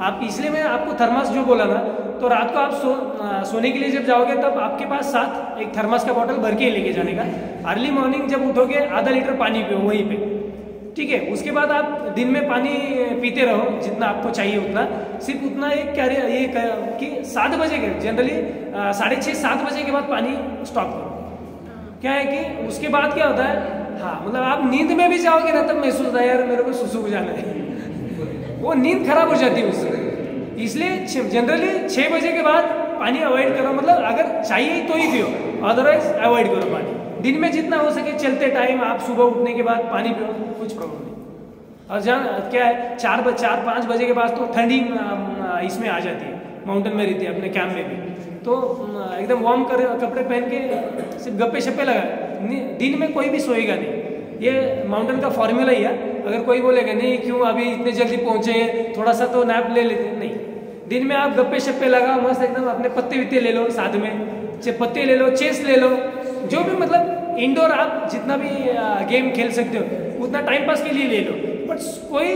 आप। इसलिए मैं आपको थर्मस जो बोला ना, तो रात को आप सोने के लिए जब जाओगे तब आपके पास साथ एक थर्मस का बॉटल भर के लेके जाने का। अर्ली मॉर्निंग जब उठोगे आधा लीटर पानी पियो वहीं पे, ठीक है। उसके बाद आप दिन में पानी पीते रहो जितना आपको चाहिए उतना, सिर्फ उतना एक कैरियर ये कि 7 बजे के जनरली 6:30-7 बजे के बाद पानी स्टॉप करो। क्या है कि उसके बाद क्या होता है, हाँ मतलब आप नींद में भी जाओगे ना तब महसूस होता है यार मेरे को सुसु हो जाना है वो नींद खराब हो जाती है उससे। इसलिए जनरली 6 बजे के बाद पानी अवॉइड करो, मतलब अगर चाहिए तो ही पियो, अदरवाइज अवॉइड करो पानी। दिन में जितना हो सके चलते टाइम आप सुबह उठने के बाद पानी पियो, कुछ प्रॉब्लम नहीं। और जहाँ क्या है 4-5 बजे के बाद तो ठंडी इसमें आ जाती है, माउंटेन में रहती है अपने कैंप में भी, तो एकदम वार्म कपड़े पहन के सिर्फ गप्पे शप्पे लगा, दिन में कोई भी सोएगा नहीं। ये माउंटेन का फॉर्मूला ही है। अगर कोई बोलेगा नहीं क्यों अभी इतने जल्दी पहुंचे हैं, थोड़ा सा तो नैप ले लेते हैं, नहीं, दिन में आप गप्पे शप्पे लगाओ मस्त एकदम, अपने पत्ते वित्ते ले लो साथ में, पत्ते ले लो, चेस ले लो, जो भी मतलब इंडोर आप जितना भी गेम खेल सकते हो उतना टाइम पास के लिए ले लो, बट कोई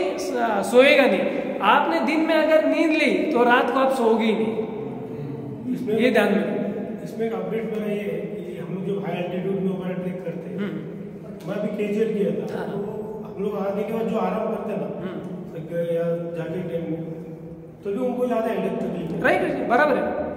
सोएगा नहीं। आपने दिन में अगर नींद ली तो रात को आप सोओगे ही नहीं, ये ध्यान में। इसमें एक अपडेट मेरा ये है कि हम लोग जब हाई एल्टीट्यूड में हमारा ट्रेक करते हैं, मैं अभी केजीएल किया था, तो हम लोग आने के बाद जो आराम करते हैं ना या जाके टाइम में, तो भी उनको ज़्यादा हेडेक तकलीफ है। राइट, बराबर है।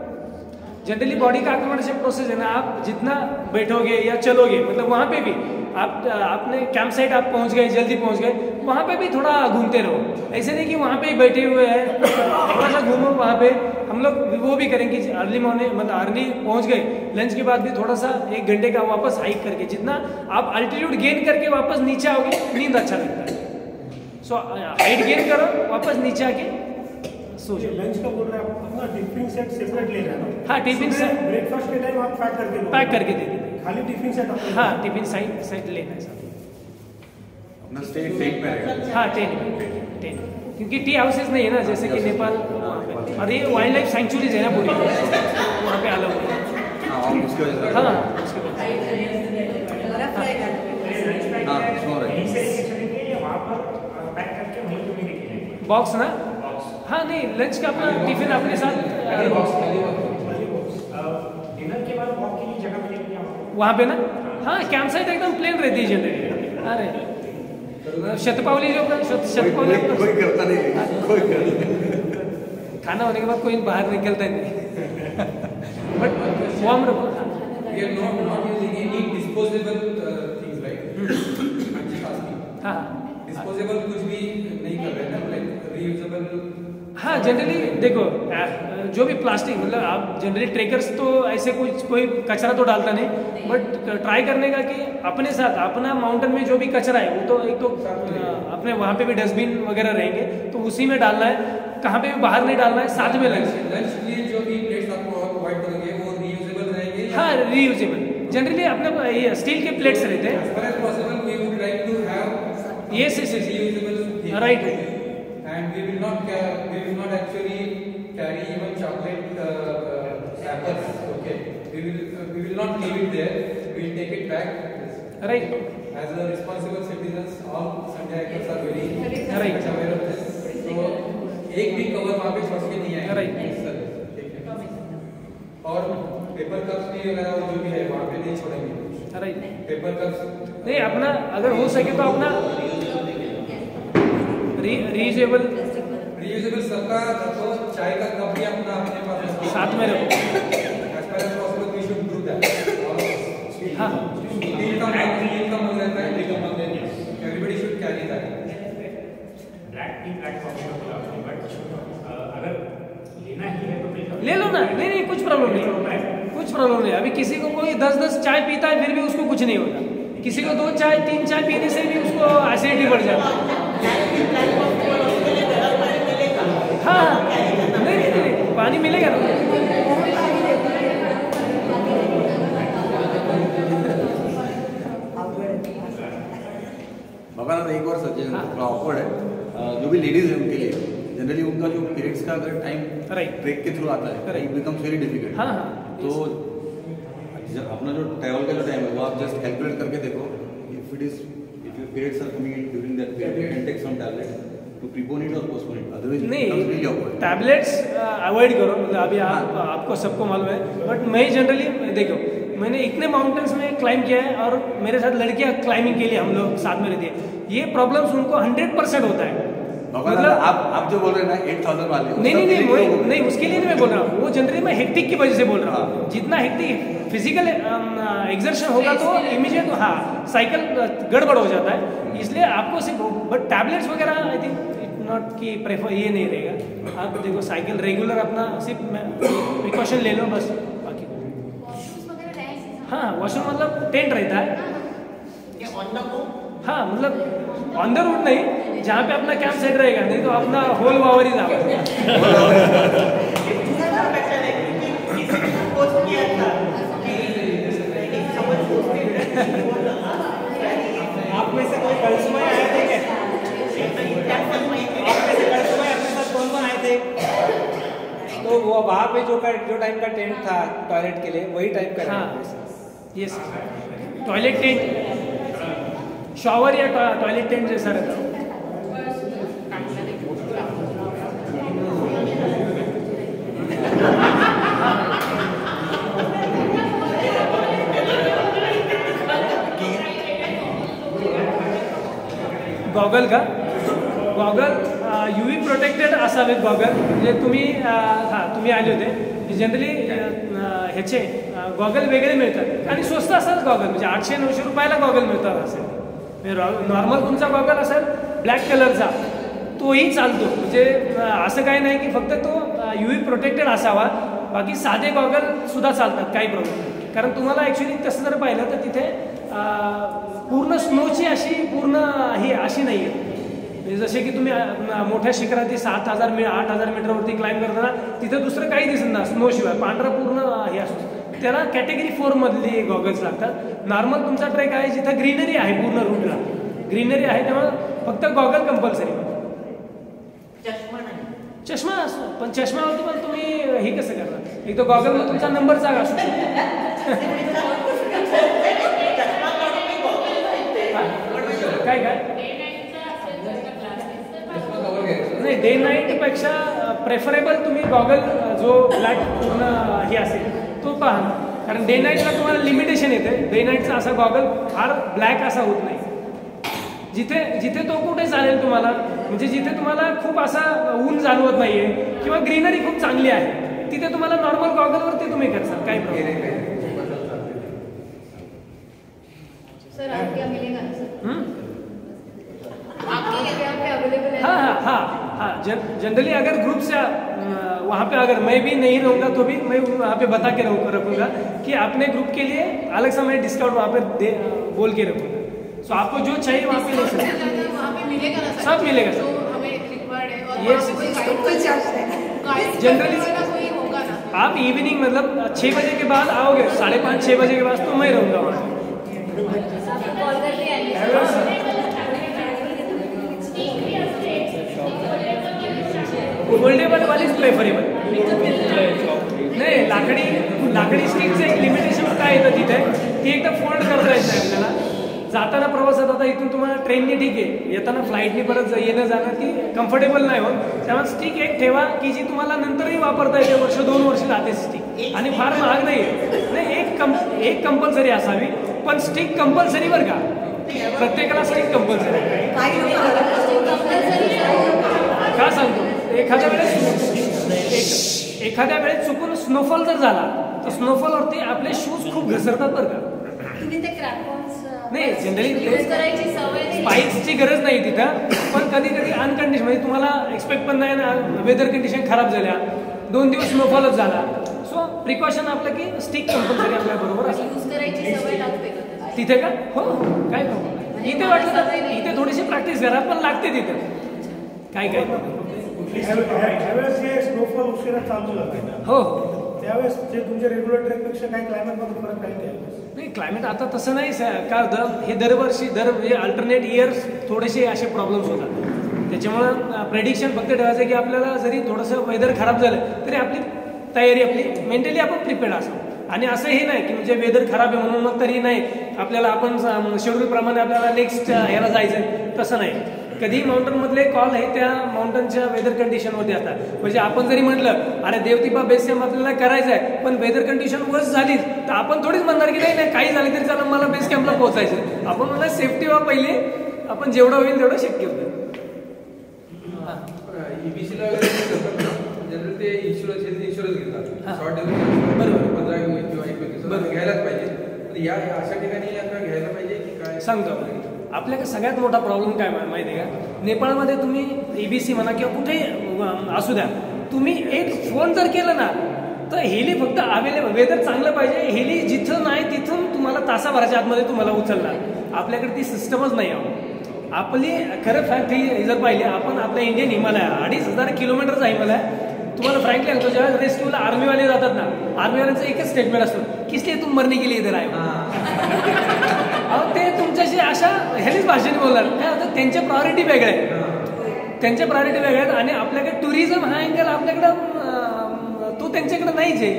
जनरली बॉडी का अकोमोडेशन प्रोसेस है ना, आप जितना बैठोगे या चलोगे, मतलब वहाँ पे भी आपने कैंप साइट आप पहुँच गए, जल्दी पहुँच गए, वहाँ पे भी थोड़ा घूमते रहो। ऐसे नहीं कि वहाँ पे ही बैठे हुए हैं, थोड़ा सा घूमो वहाँ पे। हम लोग वो भी करेंगे अर्ली मॉर्निंग, मतलब अर्ली पहुँच गए, लंच के बाद भी थोड़ा सा 1 घंटे का वापस हाइक करके, जितना आप अल्टीट्यूड गेन करके वापस नीचे आओगे नींद अच्छा लगता है। सो हाइट गेन करो, वापस नीचे आके सो जाओ। लंच का बोल रहे हैं आप, अपना टिफिन सेट सेपरेट ले रहे हैं। हाँ, टिफिन सेट ब्रेकफास्ट के टाइम आप पैक करके दे देते, खाली टिफिन सेट। हाँ, टिफिन साइड लेना है साथ, अपना स्टेट टेक पे रहेगा। हाँ, 10, क्योंकि टी हाउसेज नहीं है ना, जैसे कि नेपाल, और ये वाइल्ड लाइफ सेंचुरीज है ना पूरी, वहाँ पे अलाउ है। उसकी वजह से हाँ उसके बाद बर्फ रहेगा। हाँ स्नो यहीं रहेगा। से लेके चलेंगे या वहाँ पर पैक करके वहीं पे भी लेके जाएंगे? बॉक्स ना, हाँ नहीं लंच का अपना टिफिन अपने साथ डिनर के बाद वॉक के लिए जगह मिलेगी आपको? वहाँ पे ना, हाँ कैंप साइट एकदम प्लेन रहती है जनरली। अरे शतपावली जो शतपावली कोई करता नहीं, कोई करता नहीं। खाना होने के बाद कोई बाहर निकलता नहीं बट वार्म रखो। We are not using any disposable things, right? I'm just asking. हाँ Disposable कुछ भी नहीं कर रहे ना, like reusable. हाँ जनरली देखो जो भी प्लास्टिक मतलब आप जनरली ट्रेकर्स तो ऐसे कोई कचरा तो डालता नहीं, बट ट्राई करने का कि अपने साथ अपना माउंटेन में जो भी कचरा है वो तो एक तो अपने वहाँ पे भी डस्टबिन वगैरह रहेंगे तो उसी में डालना है, कहाँ पे भी बाहर नहीं डालना है, साथ में लंच लिए जो भी प्लेट्स आपको प्रोवाइड करेंगे वो reusable रहेंगे? हाँ रीयूजेबल जनरली अपने ये स्टील के प्लेट्स रहते हैं। As far as possible, we would like to have yes reusable things. right And we will not actually carry even chocolate wrappers. Okay, we will not leave it there. We will take it back. right As a responsible citizens, all Sunday hikers are very Right. much aware of this. So एक भी कवर वहाँ पे छोड़ के नहीं आएगा। Right. सर, ठीक है। और पेपर कप्स भी वगैरह जो भी है वहाँ पे नहीं छोड़ेंगे। राइट पेपर कप्स नहीं अपना अगर हो सके तो अपना रीयूजेबल रियूजेबल सबका तो चाय का कप भी अपना अपने पास रखो। साथ में रखो। As far as possible, we should do that. हाँ Steel का मग रहता है, nickel मग रहता है. Everybody should carry that. Black tea black coffee का बोला आपने, बट अगर लेना ही है तो फिर ले लो ना, नहीं कुछ प्रॉब्लम नहीं, कुछ प्रॉब्लम नहीं। अभी किसी को कोई 10 चाय पीता है फिर भी उसको कुछ नहीं होता, किसी को 2 चाय 3 चाय पीने से भी उसको एसिडिटी बढ़ जाता है। हाँ नहीं पानी मिलेगा ना। बाबा ना एक और सजेशन थोड़ा ऑकवर्ड है, जो भी लेडीज है उनके लिए जनरली उनका जो पीरियड्स का अगर टाइम ट्रेक के थ्रू आता है इट बिकम्स वेरी डिफिकल्ट। हाँ तो अपना जो ट्रैवल का जो टाइम है वो आप जस्ट कैलकुलेट करके देखो, if your periods are coming in during that period you can take some tablet to prepone it और पोस्टपोन इट, अदरवाइज नहीं टैबलेट्स अवॉइड करो। मतलब अभी आपको सबको मालूम है, बट मैं जनरली देखो मैंने इतने माउंटेन्स में क्लाइंब किया है और मेरे साथ लड़कियां क्लाइंबिंग के लिए हम लोग साथ में रहती है, ये प्रॉब्लम्स उनको 100% होता है। मतलब आप जो बोल रहे हैं ना 8000 वाले, नहीं उसके लिए नहीं मैं बोल रहा हूँ, वो जनरली मैं हेक्टिक की वजह से बोल रहा हूँ। जितना हेक्टिक फिजिकल एग्जर्शन होगा तो इमीडिएट हाँ साइकिल गड़बड़ हो जाता है, इसलिए आपको सिर्फ बट टैबलेट्स वगैरह आई थिंक नॉट कि प्रेफर ये नहीं रहेगा। आप देखो साइकिल रेगुलर अपना सिर्फ प्रिकॉशन ले लो बस, बाकी हाँ वॉशरूम मतलब टेंट रहता है। हाँ मतलब ऑन द रूट नहीं, जहाँ पे अपना कैंप सेट रहेगा, नहीं तो अपना होल वावर ही जाओ। आप में से कोई करिश्मा आए थे क्या? आप में से करिश्मा अपने साथ कौन आए थे? तो वो वहाँ पे जो टाइप का टेंट था टॉयलेट के लिए वही टाइप का। हाँ यस टॉयलेट टेंट, शॉवर या टॉयलेट टेंट जैसा रहता है। गॉगल UV प्रोटेक्टेड असावेत गॉगल, म्हणजे तुम्ही आले होते जनरली ह्याचे गॉगल वेगळे मिळतात आणि स्वस्त असतात गॉगल, म्हणजे 800-900 रुपयाला गॉगल मिळतात असेल। नॉर्मल तुमचा गॉगल असेल ब्लॅक कलरचा तोही चालतो, म्हणजे असं काही नाही की फक्त तो UV प्रोटेक्टेड असावा, बाकी साधे गॉगल सुद्धा चालतात, काही प्रॉब्लेम नाही। कारण तुम्हाला ॲक्च्युली तसं जर पाहिलं तर तिथे पूर्ण स्नोची अशी पूर्ण ही अशी नाही आहे, जसे की तुम्ही मोठ्या शिखरात 7,000-8,000 मीटरवरती क्लाइंब करताना तिथं दुसरं काही दिसत ना स्नोशिवाय पांढरा पूर्ण हे असतो, त्याला कॅटेगरी 4 मधली गॉगल्स लागतात। नॉर्मल तुमचा ट्रेक आहे जिथं ग्रीनरी आहे, पूर्ण रूटला ग्रीनरी आहे, तेव्हा फक्त गॉगल कंपल्सरी। चष्मा असतो, पण चष्म्यावरती पण तुम्ही हे कसं करणार, एक तर गॉगल तुमचा नंबर जागा असतो, काय काय नाही, डे नाईट पेक्षा प्रेफरेबल तुम्ही गॉगल जो ब्लॅक पूर्ण हे असेल तो पहा, कारण डे नाईटला तुम्हाला लिमिटेशन येते. डे नाईटचा असा गॉगल फार ब्लॅक असा होत नाही. जिथे तो कुठे चालेल तुम्हाला, म्हणजे जिथे तुम्हाला खूप असा ऊन जाणवत नाहीये किंवा ग्रीनरी खूप चांगली आहे, तिथे तुम्हाला नॉर्मल गॉगलवरती तुम्ही करसाल, काही प्रॉब्लेम नाही. सर आप क्या मिलेगा ना सर? हाँ हाँ हाँ हाँ, जनरली अगर ग्रुप से वहाँ पे अगर मैं भी नहीं रहूँगा तो भी मैं वहाँ पे बता के रखूँगा कि अपने ग्रुप के लिए अलग से मैं डिस्काउंट वहाँ पे बोल के रखूँगा. सो आपको जो चाहिए वहाँ पे ले सकते हैं. वहाँ पे मिलेगा ना सर? सब मिलेगा जो सर. हमें रिक्वायर्ड है. और Yes. जनरली जनरली कोई होगा ना? आप इवनिंग मतलब 6 बजे के बाद आओगे, 5:30-6 बजे के बाद तो मैं रहूँगा वहाँ. कॉल करके आएंगे. फोल्डेबल वालीच प्रेफरेबल. नाही, लाकडी स्टिकचं एक लिमिटेशन काय येतं तिथे, ती एकदा फोल्ड करता येत नाही आपल्याला. जाताना प्रवासात आता इथून तुम्हाला ट्रेनने ठीक आहे, येताना फ्लाईटने परत येणं जाणं ती कम्फर्टेबल नाही होत. त्यामुळे स्टिक एक ठेवा की जी तुम्हाला नंतरही वापरता येते, 1-2 वर्ष जाते स्टिक, आणि फार महाग नाही. एक कंपल्सरी असावी, पण स्टिक कंपल्सरी बरं का, प्रत्येकाला स्टिक कंपल्सरी. का सांगतो, एखाद्या वेळेस चुकून स्नोफॉल जर झाला तर स्नोफॉलवरती आपले शूज खूप घसरतात बरं का. तुम्ही ते क्रॅपॉन्स नाही, जनरली यूज करायची सवय नाही. स्पाइक्सची गरज नाही तिथं, पण कधी अनकंडिशन म्हणजे तुम्हाला एक्सपेक्ट पण नाही ना, वेदर कंडिशन खराब झाल्या, 2 दिवस स्नोफॉलच झाला, सो प्रिकॉशन आपलं की स्टिक कंपल्सरी आपल्या बरोबर असं. यूज करायची सवय लागते का तिथे का? हो, काय प्रॉब्लेम. इथे वाटलं तर इथे थोडीशी प्रॅक्टिस करा, पण लागते तिथे. काय त्यावेळेस हे स्नोफॉल उशिरा चालू झाला हो, त्यावेळेस जे तुमच्या रेग्युलर ट्रेकपेक्षा काही क्लायमेटमध्ये फरक काही नाही. क्लायमेट आता तसं नाही का, हे दरवर्षी म्हणजे अल्टरनेट इयर्स थोडेसे असे प्रॉब्लेम्स होतात. त्याच्यामुळं प्रेडिक्शन फक्त ठेवायचं की आपल्याला जरी थोडंसं वेदर खराब झालं तरी आपली तयारी, आपली मेंटली आपण प्रिपेअर्ड असो. आणि असं हे नाही की म्हणजे वेदर खराब आहे म्हणून मग तरी नाही आपल्याला आपण शेड्यूलप्रमाणे आपल्याला नेक्स्ट ह्याला जायचं, तसं नाही. कधी माउंटनमधले कॉल आहे त्या माउंटनच्या वेदर कंडिशनमध्ये असतात. म्हणजे आपण जरी म्हटलं अरे देवतिबा बेस कॅम्प आपल्याला करायचं आहे, पण वेदर कंडिशन वर्स झालीच तर आपण थोडीच म्हणणार की नाही काही झालं तरी चला मला बेस कॅम्पला पोहोचायचं. आपण म्हणणार सेफ्टी वा पहिले, आपण जेवढं होईल तेवढं शक्य होतं. EBCला जनरल ते इन्शुरन्स घेतात, शॉर्ट बरोबर, 15 किंवा 1 दिवस घ्यायलाच पाहिजे. या अशा ठिकाणी आता घ्यायला पाहिजे की काय? सांगतो आपल्याकडे सगळ्यात मोठा प्रॉब्लेम काय माहिती आहे का, नेपाळमध्ये तुम्ही EBC म्हणा किंवा कुठेही असू द्या, तुम्ही एक फोन जर केलं ना तर हेली फक्त अवेलेबल, वेदर चांगलं पाहिजे, हेली जिथं नाही तिथून तुम्हाला तासाभराच्या आतमध्ये तुम्हाला उचलणार. आपल्याकडे ती सिस्टमच नाही आहे. आपली खरं फॅक्ट ही जर पाहिली, आपण आपल्या इंडियन हिमालय 2500 किलोमीटरचा हिमालय, तुम्हाला फ्रँकली सांगतो, जेव्हा रेस्क्यूला आर्मीवाले जातात ना, आर्मीवाल्यांचं एकच स्टेटमेंट असतं, किसलिए तुम मरने के लिए इधर आए. ते तुमच्याशी अशा ह्यानेच भाषेने बोलणार. काय होतं, त्यांचे प्रायोरिटी वेगळे आहेत, त्यांचे प्रायोरिटी वेगळे आहेत. आणि आपल्याकडे टुरिझम हा अँगल आपल्याकडं तो त्यांच्याकडे नाहीच आहे.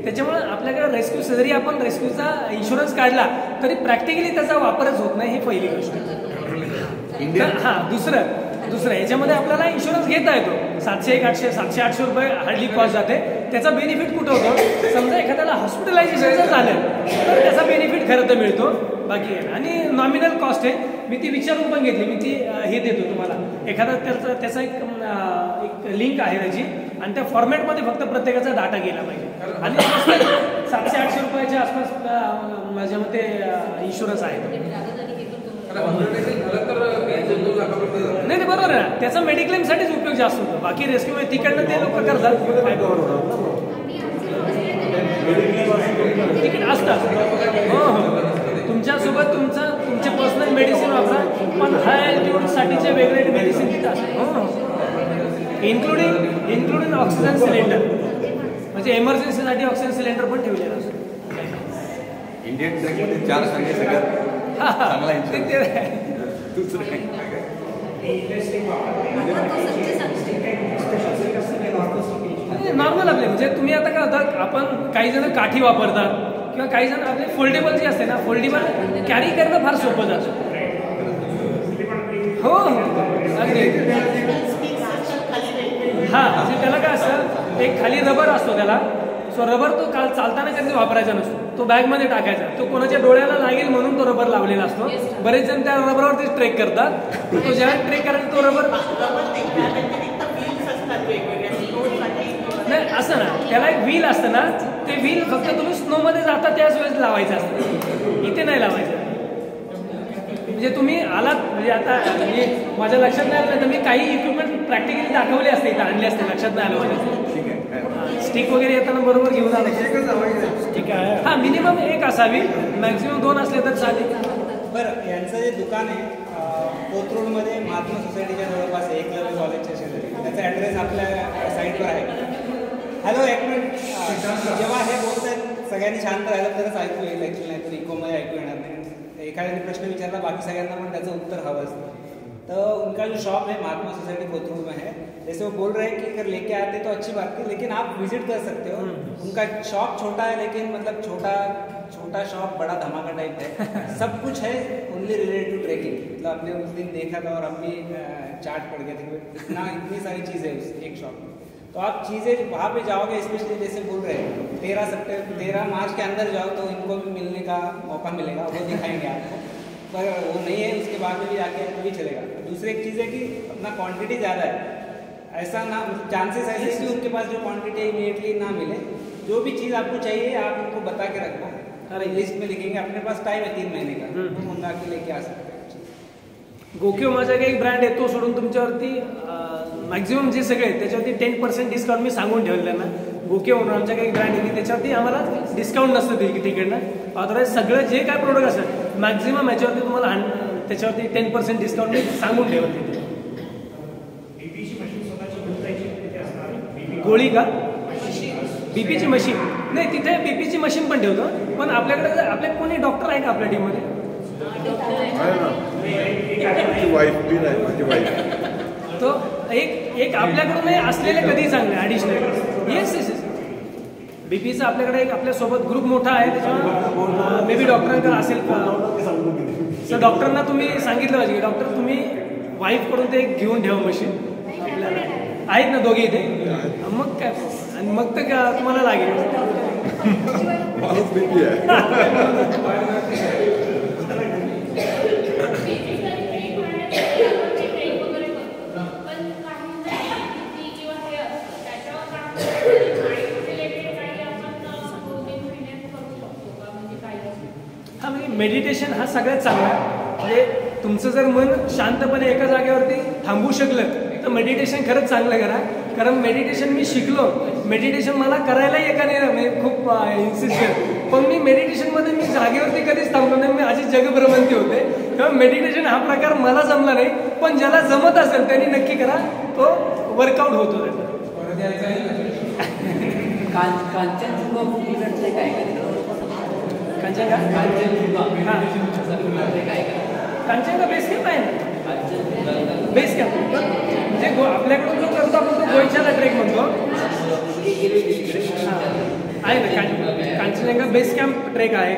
त्याच्यामुळे आपल्याकडे रेस्क्यू, जरी आपण रेस्क्यूचा इन्शुरन्स काढला तरी प्रॅक्टिकली त्याचा वापरच होत नाही. ही पहिली गोष्ट. हां, दुसरं याच्यामध्ये आपल्याला इन्शुरन्स घेता येतो. 700-800 रुपये हार्डली कॉस्ट जाते. त्याचा बेनिफिट कुठं होतो, समजा एखाद्याला हॉस्पिटलायझेशन जर झालं तर त्याचा बेनिफिट खरं तर मिळतो, बाकी आहे. आणि नॉमिनल कॉस्ट आहे, मी ती विचारून पण घेतली, मी ती हे देतो तुम्हाला. एखादा त्याचा एक लिंक आहे त्याची, आणि त्या फॉर्मॅटमध्ये फक्त प्रत्येकाचा डाटा गेला पाहिजे. आणि 700-800 रुपयाच्या आसपास माझ्या मते इन्शुरन्स आहे. नाही बरोबर आहे, त्याचा मेडिक्लेमसाठीच उपयोग जास्त होतो, बाकी रेस्क्यू तिकडनं ते लोक करतात. तिकीट असतात, हो हो, तुमच्यासोबत तुमचे पर्सनल मेडिसिन वापरा, पण हाय अल्टिट्यूडसाठीचे वेगळे मेडिसिन तिथं असतात. हो, इन्क्लुडिंग ऑक्सिजन सिलेंडर, म्हणजे इमर्जन्सीसाठी ऑक्सिजन सिलेंडर पण ठेवलेला असतो. इंडियन ट्रेकमध्ये 4 सांगे सगळ्यात चांगला दुसरं काय नॉर्मल आपले, म्हणजे तुम्ही आता काय होतं, आपण काही जण काठी वापरतात किंवा काही जण आपले फोल्डेबल जे असते ना, फोल्डेबल कॅरी करणं फार सोपं जातं. हो अगदी. हां म्हणजे त्याला काय असतं, एक खाली रबर असतो त्याला, सो रबर तो चालताना कधी वापरायचा नसतो, तो बॅगमध्ये टाकायचा. तो कोणाच्या डोळ्याला लागेल म्हणून तो रबर लावलेला असतो. बरेच जण त्या रबरवरतीच ट्रेक करतात. तो ज्या ट्रेक करायचा तो रबर नाही असं ना, त्याला एक व्हील असतं ना, ते व्हील फक्त तुम्ही स्नोमध्ये जाता त्याच वेळेस लावायचं असतं, इथे नाही लावायचं. म्हणजे तुम्ही आलात म्हणजे आता म्हणजे माझ्या लक्षात नाही आलं तर मी काही इक्विपमेंट प्रॅक्टिकली दाखवले असते, इथं आणले असते, लक्षात नाही आलं. स्टिक वगैरे येताना बरोबर घेऊन आलं. ठीक आहे. हां मिनिमम एक असावी, मॅक्झिमम 2 असले तर चालेल. बरं यांचं जे दुकान आहे कोथरूडमध्ये महात्मा सोसायटीच्या जवळपास एकलव्य कॉलेजच्या शेजारी, त्याचा ॲड्रेस आपल्या साईटवर आहे. हॅलो एक मिनिट, जेव्हा हे बोलत आहेत सगळ्यांनी शांत राहिलं तरच ऐकू येईल, ॲक्च्युअली नाही तर इकोमध्ये ऐकू येणार नाही. एखाद्याने प्रश्न विचारला बाकी सगळ्यांना पण त्याचं उत्तर हवं असतं. तो उनका जो शॉप है महात्मा सोसाइटी कोथरूड में है, जैसे वो बोल रहे हैं कि अगर लेके आते तो अच्छी बात थी, लेकिन आप विजिट कर सकते हो. उनका शॉप छोटा है लेकिन मतलब छोटा शॉप बड़ा धमाका टाइप है. सब कुछ है ओनली रिलेटेड टू ट्रेकिंग. मतलब हमने उस दिन देखा था और हम भी चार्ट पड़ गए थे, इतनी सारी चीज़ें उस एक शॉप में. तो आप चीज़ें वहाँ पे जाओगे, स्पेशली जैसे बोल रहे हैं 13 मार्च के अंदर जाओ तो इनको भी मिलने का मौका मिलेगा, वो दिखाएंगे आपको. पर वो नहीं है उसके बाद में भी आके भी चलेगा. दूसरी एक चीज़ है कि अपना क्वांटिटी ज़्यादा है, ऐसा ना चांसेस ऐसे कि उनके पास जो क्वांटिटी इमीडिएटली ना मिले. जो भी चीज़ आपको चाहिए आप उनको बता के रखना, अरे लिस्ट में लिखेंगे, अपने पास टाइम है 3 महीने का, तो मंगा के लेके आ सकते हैं. गोक्यो माझा काही ब्रँड आहे तो सोडून तुमच्यावरती मॅक्झिमम जे सगळे त्याच्यावरती 10% डिस्काउंट मी सांगून ठेवलं ना. गोक्यो म्हणून आमच्या काही ब्रँड आहे त्याच्यावरती आम्हाला डिस्काउंट नसतं तिकडनं. अदरवाईज सगळं जे काय प्रोडक्ट असेल मॅक्झिमम याच्यावरती तुम्हाला त्याच्यावरती 10% डिस्काउंट मी सांगून ठेवलं तिथे. गोळी का बीपीची मशीन नाही, तिथे बीपीची मशीन पण ठेवतो. पण आपल्याकडे आपले कोणी डॉक्टर आहे का आपल्या टीममध्ये? तो एक आपल्याकडून असलेले कधी चांगले ॲडिशनल. Yes yes yes. बीपीचा आपल्याकडे एक आपल्यासोबत ग्रुप मोठा आहे, त्याच्यामुळे मे बी डॉक्टरांकडे असेल का. सर डॉक्टरांना तुम्ही सांगितलं पाहिजे की डॉक्टर तुम्ही वाईफकडून ते घेऊन ठेवा मशीन. आपल्याला आहेत ना दोघे इथे, मग काय आणि मग तर का तुम्हाला लागेल. हा म्हणजे मेडिटेशन हा सगळ्यात चांगला आहे. म्हणजे तुमचं जर मन शांतपणे एका जागेवरती थांबू शकलं तर मेडिटेशन खरंच चांगलं करा. कारण मेडिटेशन मी शिकलो, मेडिटेशन मला करायलाही एका नाही खूप इन्सिस्ट, पण मी मेडिटेशनमध्ये मी जागेवरती कधीच थांबलो नाही. मी अशी जगभ्रमंती होते. तेव्हा मेडिटेशन हा प्रकार मला जमला नाही, पण ज्याला जमत असेल त्यांनी नक्की करा, तो वर्कआउट होतो त्याचा. कांचनगा बेस कॅम्प आहे ना, बेस कॅम्प म्हणजे आपल्याकडून जो करतो आपण तो गोयच्याला ट्रेक म्हणतो. आहे ना कांचनगा बेस कॅम्प ट्रेक आहे.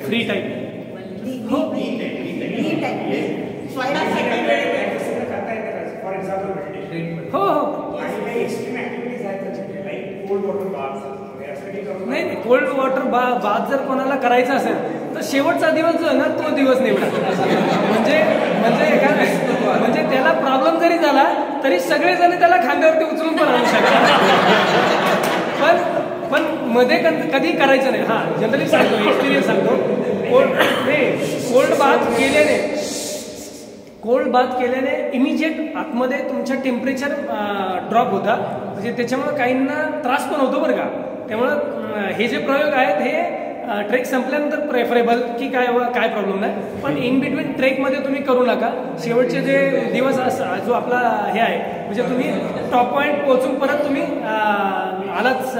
फ्री टाईम हो हो हो. नाही कोल्ड वॉटर बाथ जर कोणाला करायचा असेल तर शेवटचा दिवस जो आहे ना तो दिवस निवडा. म्हणजे त्याला प्रॉब्लेम जरी झाला तरी सगळेजण त्याला खांद्यावरती उचलून पण आणू शकतात. पण मध्ये कधी करायचं नाही. हां जनरली सांगतो, एक्सपिरियन्स सांगतो. कोल्ड बाथ केल्याने इमिजिएट आतमध्ये तुमच्या टेम्परेचर ड्रॉप होता. म्हणजे त्याच्यामुळे काहींना त्रास पण होतो बरं का. त्यामुळं हे जे प्रयोग आहेत हे ट्रेक संपल्यानंतर प्रेफरेबल की काय प्रॉब्लेम नाही. पण इन बिटवीन ट्रेकमध्ये तुम्ही करू नका. शेवटचे जे दिवस जो आपला हे आहे म्हणजे तुम्ही टॉप पॉईंट पोहोचून परत तुम्ही आलाच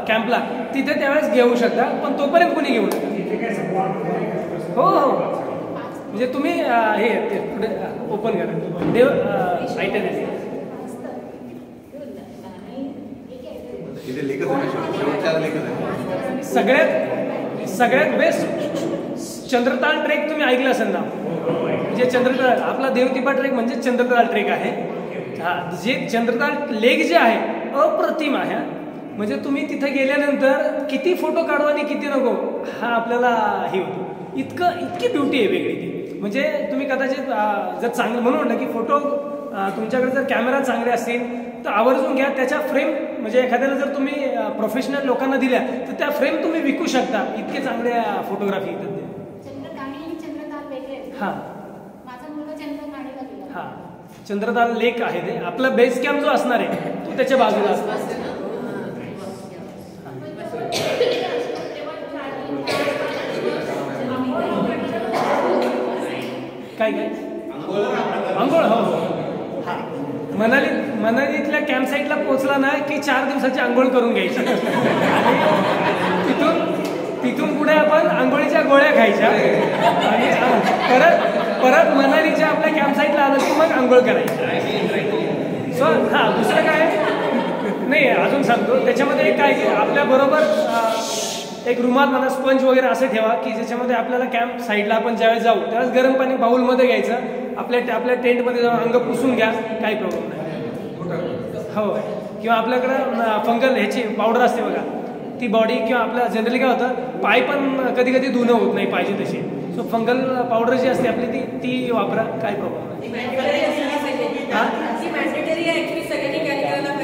कॅम्पला तिथे त्यावेळेस घेऊ शकता, पण तोपर्यंत कोणी घेऊ नका. हो हो म्हणजे तुम्ही हे ते पुढे ओपन करा देव आयटन इथे लेखच आहे ना, शेवटच्या लेखच आहे. सगळ्यात बेस्ट चंद्रताल ट्रेक तुम्ही ऐकलं असेल ना. म्हणजे चंद्रताल आपला देवतिबा ट्रेक म्हणजे चंद्रताल ट्रेक आहे. हा, जे चंद्रताल लेक जे आहे अप्रतिम आहे. म्हणजे तुम्ही तिथे गेल्यानंतर किती फोटो काढू आणि किती नको हा आपल्याला हे होतो. इतकी ब्युटी आहे वेगळी ती. म्हणजे तुम्ही कदाचित जर चांगलं म्हणून म्हटलं की फोटो तुमच्याकडे जर कॅमेरा चांगले असतील तर आवर्जून घ्या. त्याच्या फ्रेम म्हणजे एखाद्याला जर तुम्ही प्रोफेशनल लोकांना दिल्या तर त्या फ्रेम तुम्ही विकू शकता. इतके चांगले फोटोग्राफी येतात ते. हां हां, चंद्रताल लेक आहे ते. आपला बेस कॅम्प जो असणार आहे तो त्याच्या बाजूला असणार. काय काय आंघोळ हो हो. मनालीतल्या कॅम्प साईटला पोहोचला ना की 4 दिवसाची आंघोळ करून घ्यायची. तिथून पुढे आपण आंघोळीच्या गोळ्या खायच्या आणि परत मनालीच्या आपल्या कॅम्प साईटला आलं की मग आंघोळ करायची. सो हां, दुसरं काय नाही अजून सांगतो. त्याच्यामध्ये काय की आपल्या बरोबर एक रुमाल म्हणा स्पंज वगैरे असं ठेवा की ज्याच्यामध्ये आपल्याला कॅम्प साईडला आपण ज्यावेळेस जाऊ त्यावेळेस गरम पाणी बाऊलमध्ये घ्यायचं. आपल्या टेंटमध्ये जाऊन अंग पुसून घ्या, काही प्रॉब्लेम नाही. हो, किंवा आपल्याकडं फंगल ह्याची पावडर असते बघा ती बॉडी किंवा आपल्या जनरली काय होतं पाय पण कधी कधी धुणं होत नाही पाहिजे तशी. सो फंगल पावडर जी असते आपली ती वापरा, काही प्रॉब्लेम नाही.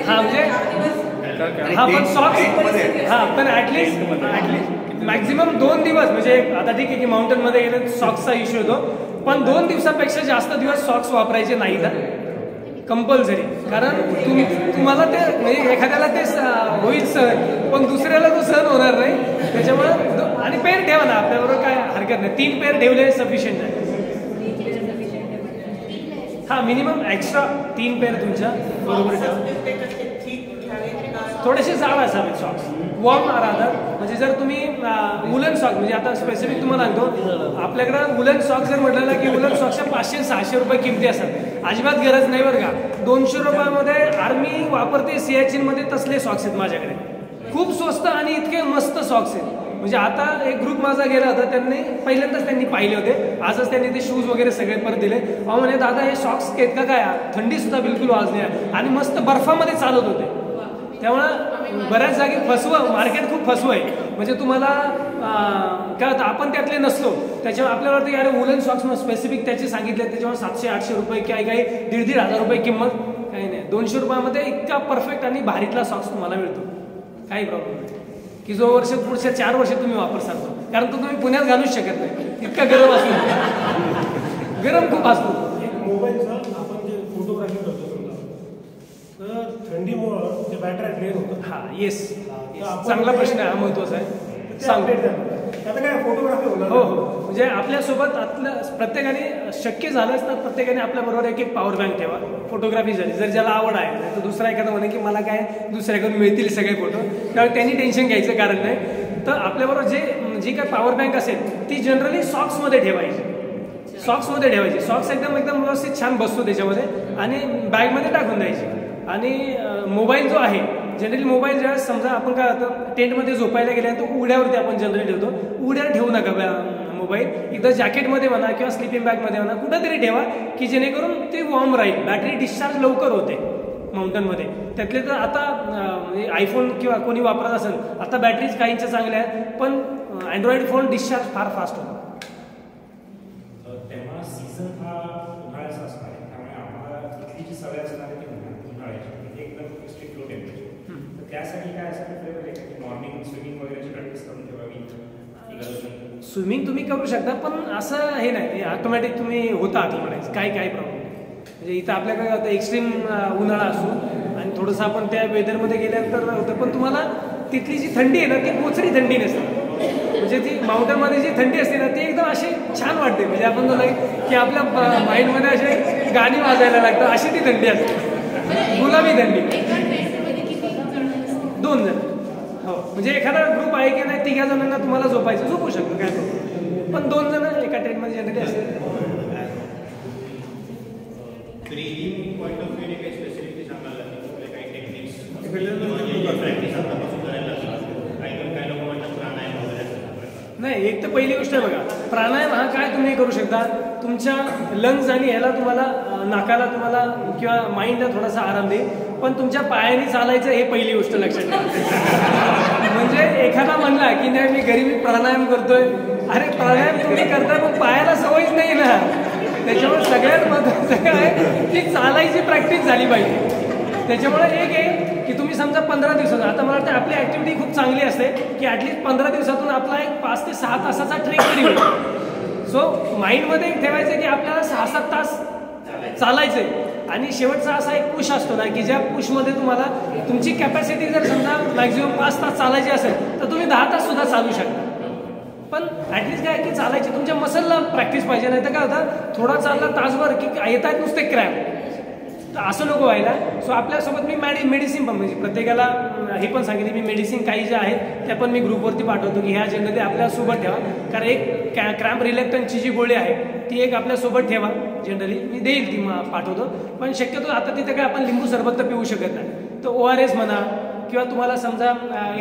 हां म्हणजे हा पण सॉक्स हा पण ऍटलिस्ट मॅक्झिमम 2 दिवस. म्हणजे आता ठीक आहे की माउंटेन मध्ये गेले सॉक्सचा इश्यू होतो पण 2 दिवसापेक्षा जास्त दिवस सॉक्स वापरायचे नाही तर कंपल्सरी. कारण तुम्हाला ते म्हणजे एखाद्याला ते होईल सहन पण दुसऱ्याला तो सहन होणार नाही. त्याच्यामुळे आणि पेअर ठेवा ना आपल्याबरोबर, काय हरकत नाही. 3 पेअर ठेवले सफिशियंट आहे. हा मिनिमम एक्स्ट्रा 3 पेअर तुमच्या बरोबर ठेवा. थोडेसे जाड असावे सॉक्स, वॉर्म राहतात. म्हणजे जर तुम्ही वुलन सॉक्स म्हणजे आता स्पेसिफिक तुम्हाला सांगतो आपल्याकडं वुलन सॉक्स जर म्हटलं ना की वुलन सॉक्सच्या 500-600 रुपये किमती असतात. अजिबात गरज नाही बरं का. 200 रुपयामध्ये आर्मी वापरते सियाचीनमध्ये तसले सॉक्स आहेत माझ्याकडे. खूप स्वस्त आणि इतके मस्त सॉक्स आहेत. म्हणजे आता एक ग्रुप माझा गेला होता, पहिल्यांदाच त्यांनी पाहिले होते. आजच त्यांनी ते शूज वगैरे सगळे परत दिले. अहो म्हणे दादा हे सॉक्स आहेत का काय, थंडी सुद्धा बिलकुल वाजली आहे आणि मस्त बर्फामध्ये चालत होते. त्यामुळं बऱ्याच जागी मार्केट खूप फसवं आहे. म्हणजे तुम्हाला काय होतं आपण त्यातले नसतो त्याच्यामुळे आपल्याला वाटतं की अरे वुलन सॉक्स स्पेसिफिक त्याचे सांगितले त्याच्यामुळे 700-800 रुपये काही 1,500 रुपये किंमत, काही नाही. 200 रुपयामध्ये इतका परफेक्ट आणि भारीतला सॉक्स तुम्हाला मिळतो, काही प्रॉब्लेम नाही. की जो पुढच्या 4 वर्ष तुम्ही वापरसाल कारण तो तुम्ही पुण्यात घालूच शकत नाही, इतका गरम असतो. गरम खूप असतो. मोबाईलचा आपण जे फोटोग्राफी करतो तर थंडीमुळं ते बॅटरी ड्रेन होतं. हा येस, चांगला प्रश्न आहे, हा महत्वाचा आहे. सांगू आता काय फोटोग्राफी होणार. हो हो, म्हणजे आपल्यासोबत प्रत्येकाने शक्य झालंच तर प्रत्येकाने आपल्याबरोबर एक पॉवर बँक ठेवा. फोटोग्राफी झाली जर ज्याला आवड आहे तर दुसरा एखादा म्हणे की मला काय दुसऱ्याकडून मिळतील सगळे फोटो, त्यावेळी त्यांनी टेन्शन घ्यायचं कारण नाही. तर आपल्याबरोबर जी काय पॉवर बँक असेल ती जनरली सॉक्समध्ये ठेवायची. सॉक्स एकदम व्यवस्थित छान बसतो त्याच्यामध्ये आणि बॅगमध्ये टाकून द्यायची. आणि मोबाईल जो आहे जनरली मोबाईल ज्यावेळेस समजा आपण काय होतं टेंटमध्ये झोपायला गेल्यानंतर उघड्यावरती आपण जनरली ठेवतो. उघड्यावर ठेवू नका मोबाईल. एकदा जॅकेटमध्ये म्हणा किंवा स्लिपिंग बॅगमध्ये म्हणा कुठंतरी ठेवा की जेणेकरून ते वॉर्म राहील. बॅटरी डिस्चार्ज लवकर होते माउंटनमध्ये. त्यातले तर आता आयफोन किंवा कोणी वापरत असेल आता बॅटरीज काहींच्या चांगल्या आहेत पण अँड्रॉइड फोन डिस्चार्ज फार फास्ट होतो. तेव्हा सीझन हा उन्हाळ्याचा असणार आहे त्यामुळे आम्हाला इथली जी सवय असणार आहे ती उन्हाळ्याची एकदम स्ट्रिक्ट लो टेम्परेचर. तर त्यासाठी काय असं फ्लेवर आहे की मॉर्निंग स्विमिंग वगैरेची प्रॅक्टिस करून ठेवावी. स्विमिंग तुम्ही करू शकता पण असं हे नाही ऑटोमॅटिक तुम्ही होता म्हणायचं काय प्रॉब्लेम. म्हणजे इथं आपल्याकडे आता एक्स्ट्रीम उन्हाळा असतो आणि थोडंसं आपण त्या वेदरमध्ये गेल्यानंतर होतं पण तुम्हाला तिथली जी थंडी आहे ना ती पोचरी थंडी नसते. म्हणजे ती माउंटनमध्ये जी थंडी असते ना ती एकदम अशी छान वाटते. म्हणजे आपण बोललो की आपल्या माइंडमध्ये असे गाणी वाजायला लागतात अशी ती थंडी असते, गुलाबी थंडी. 2 जण हो, म्हणजे एखादा ग्रुप आहे की नाही 3 जणांना तुम्हाला झोपायचं झोपू शकतो काय पण 2 जण एका ट्रेनमध्ये ट्रेकमध्ये जनरली असेल. ब्रीदिंग पॉईंट ऑफ व्ह्यू काही स्पेसिफिकली सांगायला लागेल काही टेक्निक्स प्रॅक्टिस आतापासून करायला लागतात काही लोक म्हणतात प्राणायाम वगैरे. नाही, एक तर पहिली गोष्ट आहे बघा, प्राणायाम हा काय तुम्ही करू शकता, तुमच्या लंग्स आणि ह्याला तुम्हाला नाकाला तुम्हाला किंवा माइंडला थोडासा आराम देईल, पण तुमच्या पायाने चालायचं हे पहिली गोष्ट लक्षात ठेवा. म्हणजे एखादा म्हणला की नाही मी घरी मी प्राणायाम करतोय, अरे प्राणायाम तुम्ही करताय पण पायाला सवयच नाही ना. त्याच्यामुळे सगळ्यात महत्त्वाचं काय आहे की चालायची प्रॅक्टिस झाली पाहिजे. त्याच्यामुळे एक आहे की तुम्ही समजा 15 दिवसात, आता मला वाटतं आपली ॲक्टिव्हिटी खूप चांगली असते की ॲटलिस्ट 15 दिवसातून आपला एक 5 ते 6 तासाचा ट्रेक तरी होईल. सो माइंडमध्ये ठेवायचं की आपल्याला 6-7 तास चालायचं आहे. आणि शेवटचा असा एक पुश असतो ना की ज्या पुशमध्ये तुम्हाला तुमची कॅपॅसिटी जर समजा मॅक्झिमम 5 तास चालायची असेल तर तुम्ही 10 तास सुद्धा चालू शकता. पण ॲटलिस्ट काय की चालायची तुमच्या मसलला प्रॅक्टिस पाहिजे, नाही तर काय होतं थोडा चालला तासभर की येतात नुसते क्रॅम्प, तर असं नको व्हायला. सो आपल्यासोबत मी मेडिसिन पण म्हणजे प्रत्येकाला हे पण सांगितले मी मेडिसिन काही ज्या आहेत त्या पण मी ग्रुपवरती पाठवतो की ह्या जनरली आपल्यासोबत ठेवा. कारण एक क्रॅम्प रिलॅक्टन्सची जी गोळी आहे ती एक आपल्यासोबत ठेवा, जनरली मी देईल ती पाठवतो. पण शक्यतो आता तिथे काय आपण लिंबू सरबत तर पिऊ शकत नाही, तर ORS म्हणा किंवा तुम्हाला समजा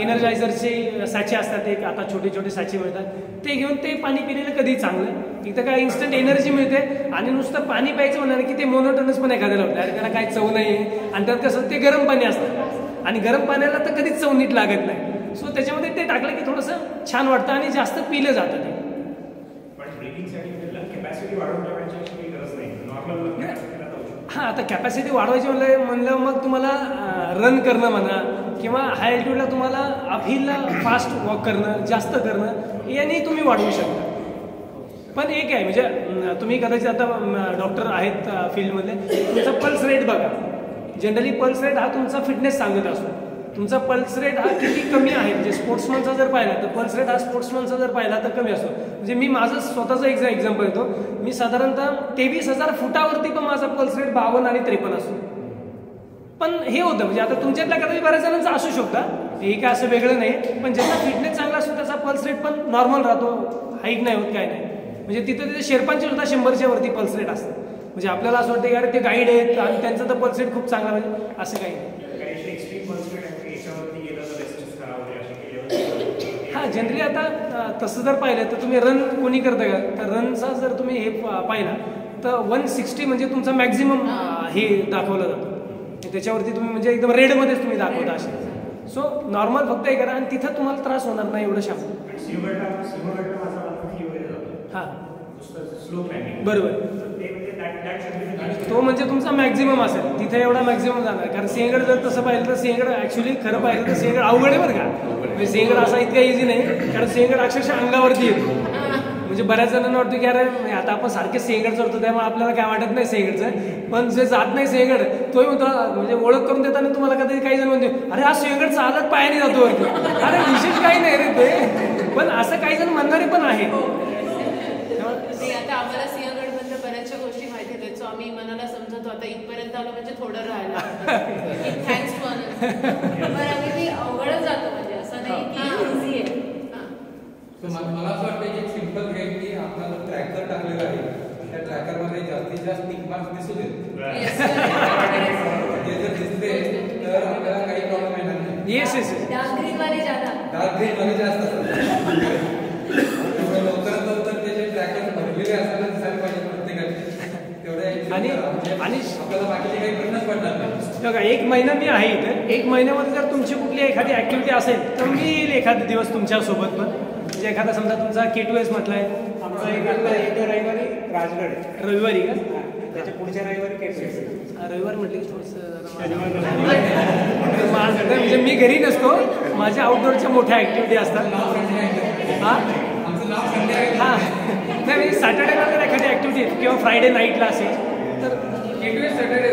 एनर्जायझरचे साचे असतात, एक आता छोटे छोटे साचे मिळतात, ते घेऊन ते पाणी पिलेलं कधी चांगलं. इथं काय इन्स्टंट एनर्जी मिळते आणि नुसतं पाणी प्यायचं म्हणाल की ते मोनोटोनस पण एखाद्याला होतं, अरे त्याला काय चव नाही आहे. आणि त्यात कसं ते गरम पाणी असतं आणि गरम पाण्याला तर कधीच चव नीट लागत नाही. सो त्याच्यामध्ये ते टाकलं की थोडंसं छान वाटतं आणि जास्त पिलं जातं ते. हां, आता कॅपॅसिटी वाढवायची म्हणलं मग तुम्हाला रन करणं म्हणा किंवा हाय अल्टिट्यूडला तुम्हाला अपहिलला फास्ट वॉक करणं, जास्त करणं यांनी तुम्ही वाढवू शकता. पण एक आहे म्हणजे तुम्ही कदाचित आता डॉक्टर आहेत फील्डमधले, तुमचा पल्स रेट बघा. जनरली पल्स रेट हा तुमचा फिटनेस सांगत असतो. तुमचा पल्स रेट हा किती कमी आहे, म्हणजे स्पोर्ट्समनचा जर पाहिला तर पल्स रेट हा स्पोर्ट्समनचा जर पाहिला तर कमी असतो. म्हणजे मी माझं स्वतःचं एक्झाम्पल देतो, मी साधारणतः 23,000 फुटावरती पण माझा पल्स रेट 52 आणि 53 असतो. पण हे होतं म्हणजे आता तुमच्यातल्या कदाचित बऱ्याच जणांचा असू शकता, हे काय असं वेगळं नाही, पण ज्याचा फिटनेस चांगला असतो त्याचा पल्स रेट पण नॉर्मल राहतो, हाईक नाही होत, काय नाही. म्हणजे तिथे शेर्पांचे सुद्धा 100च्या वरती पल्स रेट असतं. म्हणजे आपल्याला असं वाटतं की अरे ते गाईड आहेत आणि त्यांचा तर पल्स रेट खूप चांगला, म्हणजे असं काही नाही. हां, जनरली आता तसं जर पाहिलं तर तुम्ही रन कोणी करता का, तर रनचा जर तुम्ही हे पाहिला तर 160 म्हणजे तुमचा मॅक्झिमम हे दाखवलं जातं. त्याच्यावरती तुम्ही म्हणजे एकदम रेडमध्येच तुम्ही दाखवता असे. सो नॉर्मल फक्त हे करा आणि तिथं तुम्हाला त्रास होणार नाही एवढं शांत. हां, बरोबर, तो म्हणजे तुमचा मॅक्झिमम असेल, तिथे एवढा मॅक्झिमम जाणार. कारण सिंहगड जर तसं पाहिलं तर सिंहगड ऍक्च्युली खरं पाहिलं तर सिंहगड अवघड आहे बरं का. म्हणजे सिंहगड असा इतका इझी नाही, कारण सिंहगड अक्षरशः अंगावरती येतो. म्हणजे बऱ्याच जणांना वाटतं की अरे आता आपण सारखे सिंहगड चढतो त्यामुळे आपल्याला काय वाटत नाही सिंहगडचं, पण जे जात नाही सिंहगड तोही म्हणजे ओळख करून देताना तुम्हाला कधी काही जण म्हणते अरे हा सिंहगड चालत पायाने जातो वरती. अरे विशेष काही नाही रे ते, पण असं काही जण म्हणणारे पण आहे. आता आम्हाला सिंहगड बद्दल बऱ्याचशा गोष्टी माहिती आहेत, सो आम्ही मनाला समजतो आता इथपर्यंत आलो म्हणजे थोडं राहिलं. थँक्स पण आम्ही अवघडच जातो, म्हणजे असं नाही की इझी आहे. मला असं वाटतं की एक सिंपल गेम की आपल्याला ट्रॅकर टाकलेला आहे, त्या ट्रॅकरमध्ये जास्तीत जास्त टिक मार्क्स दिसू देत. ते जर दिसले तर आपल्याला काही प्रॉब्लेम येणार नाही. येस येस, डार्क ग्रीन वाले जास्त असतात. लवकरात लवकर त्याचे ट्रॅकर भरलेले असायला दिसायला पाहिजे प्रत्येकाचे तेवढे, आणि आपल्याला बाकीचे काही प्रश्नच पडणार नाही. बघा 1 महिना मी आहे इथे, 1 महिन्यामध्ये जर तुमची कुठली एखादी ऍक्टिव्हिटी असेल तर मी येईल एखादा दिवस तुमच्यासोबत. पण म्हणजे एखादा समजा तुमचा K2S म्हटलाय, आमचा एक रविवारी राजगड आहे. रविवारी का, त्याच्या पुढच्या रविवारी K2S. रविवार म्हटलं की थोडंसं म्हणजे मी घरी नसतो, माझ्या आउटडोअरच्या मोठ्या ऍक्टिव्हिटी असतात. हां हां, नाही म्हणजे सॅटर्डेला जर एखादी ऍक्टिव्हिटी किंवा फ्रायडे नाईटला असेल तर सॅटर्डे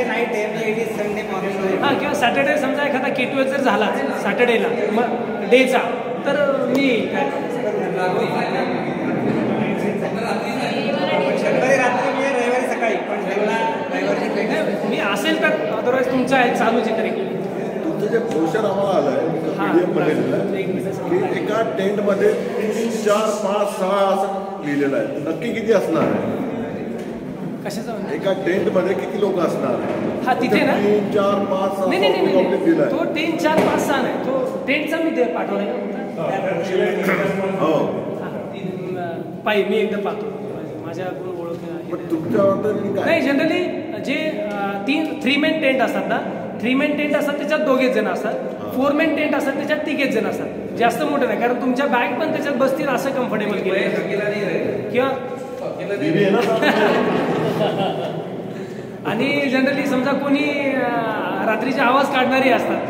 नाईट आहे, संडे मॉर्निंग. हां, किंवा सॅटर्डे समजा एखादा K2S जर झाला सॅटर्डेला मग डेचा तर मी शनिवारी रात्री म्हणजे रविवारी सकाळी, पण रविवारी मी असेल तर अदरवाईज तुमचं आहे चालूच आहे तरी. तुमचं जे ब्रोशर आम्हाला आलंय PDF बनलेलं आहे की एका टेंटमध्ये 3, 4, 5, 6 असं लिहिलेलं आहे. नक्की किती असणार आहे? कशाचं? एका टेंटमध्ये किती लोक असणार? हा तिथे ना 3, 4, 5, 6 नाही दिलाय. तो 3, 4, 5, 6 नाही, तो टेंटचा मी पाठवलाय हो पाहिजे. मी एकदा पाहतो माझ्याकडून ओळख पण तुमच्या नाही. जनरली जे 3 मेन टेंट असतात ना, 3 मेन टेंट असतात त्याच्यात 2 जण असतात, 4 मेन टेंट असतात त्याच्यात 3 जण असतात. जास्त मोठे नाही, कारण तुमच्या बॅग पण त्याच्यात बसतील असं कम्फर्टेबल केलं किंवा आणि जनरली समजा कोणी रात्रीचे आवाज काढणारी असतात,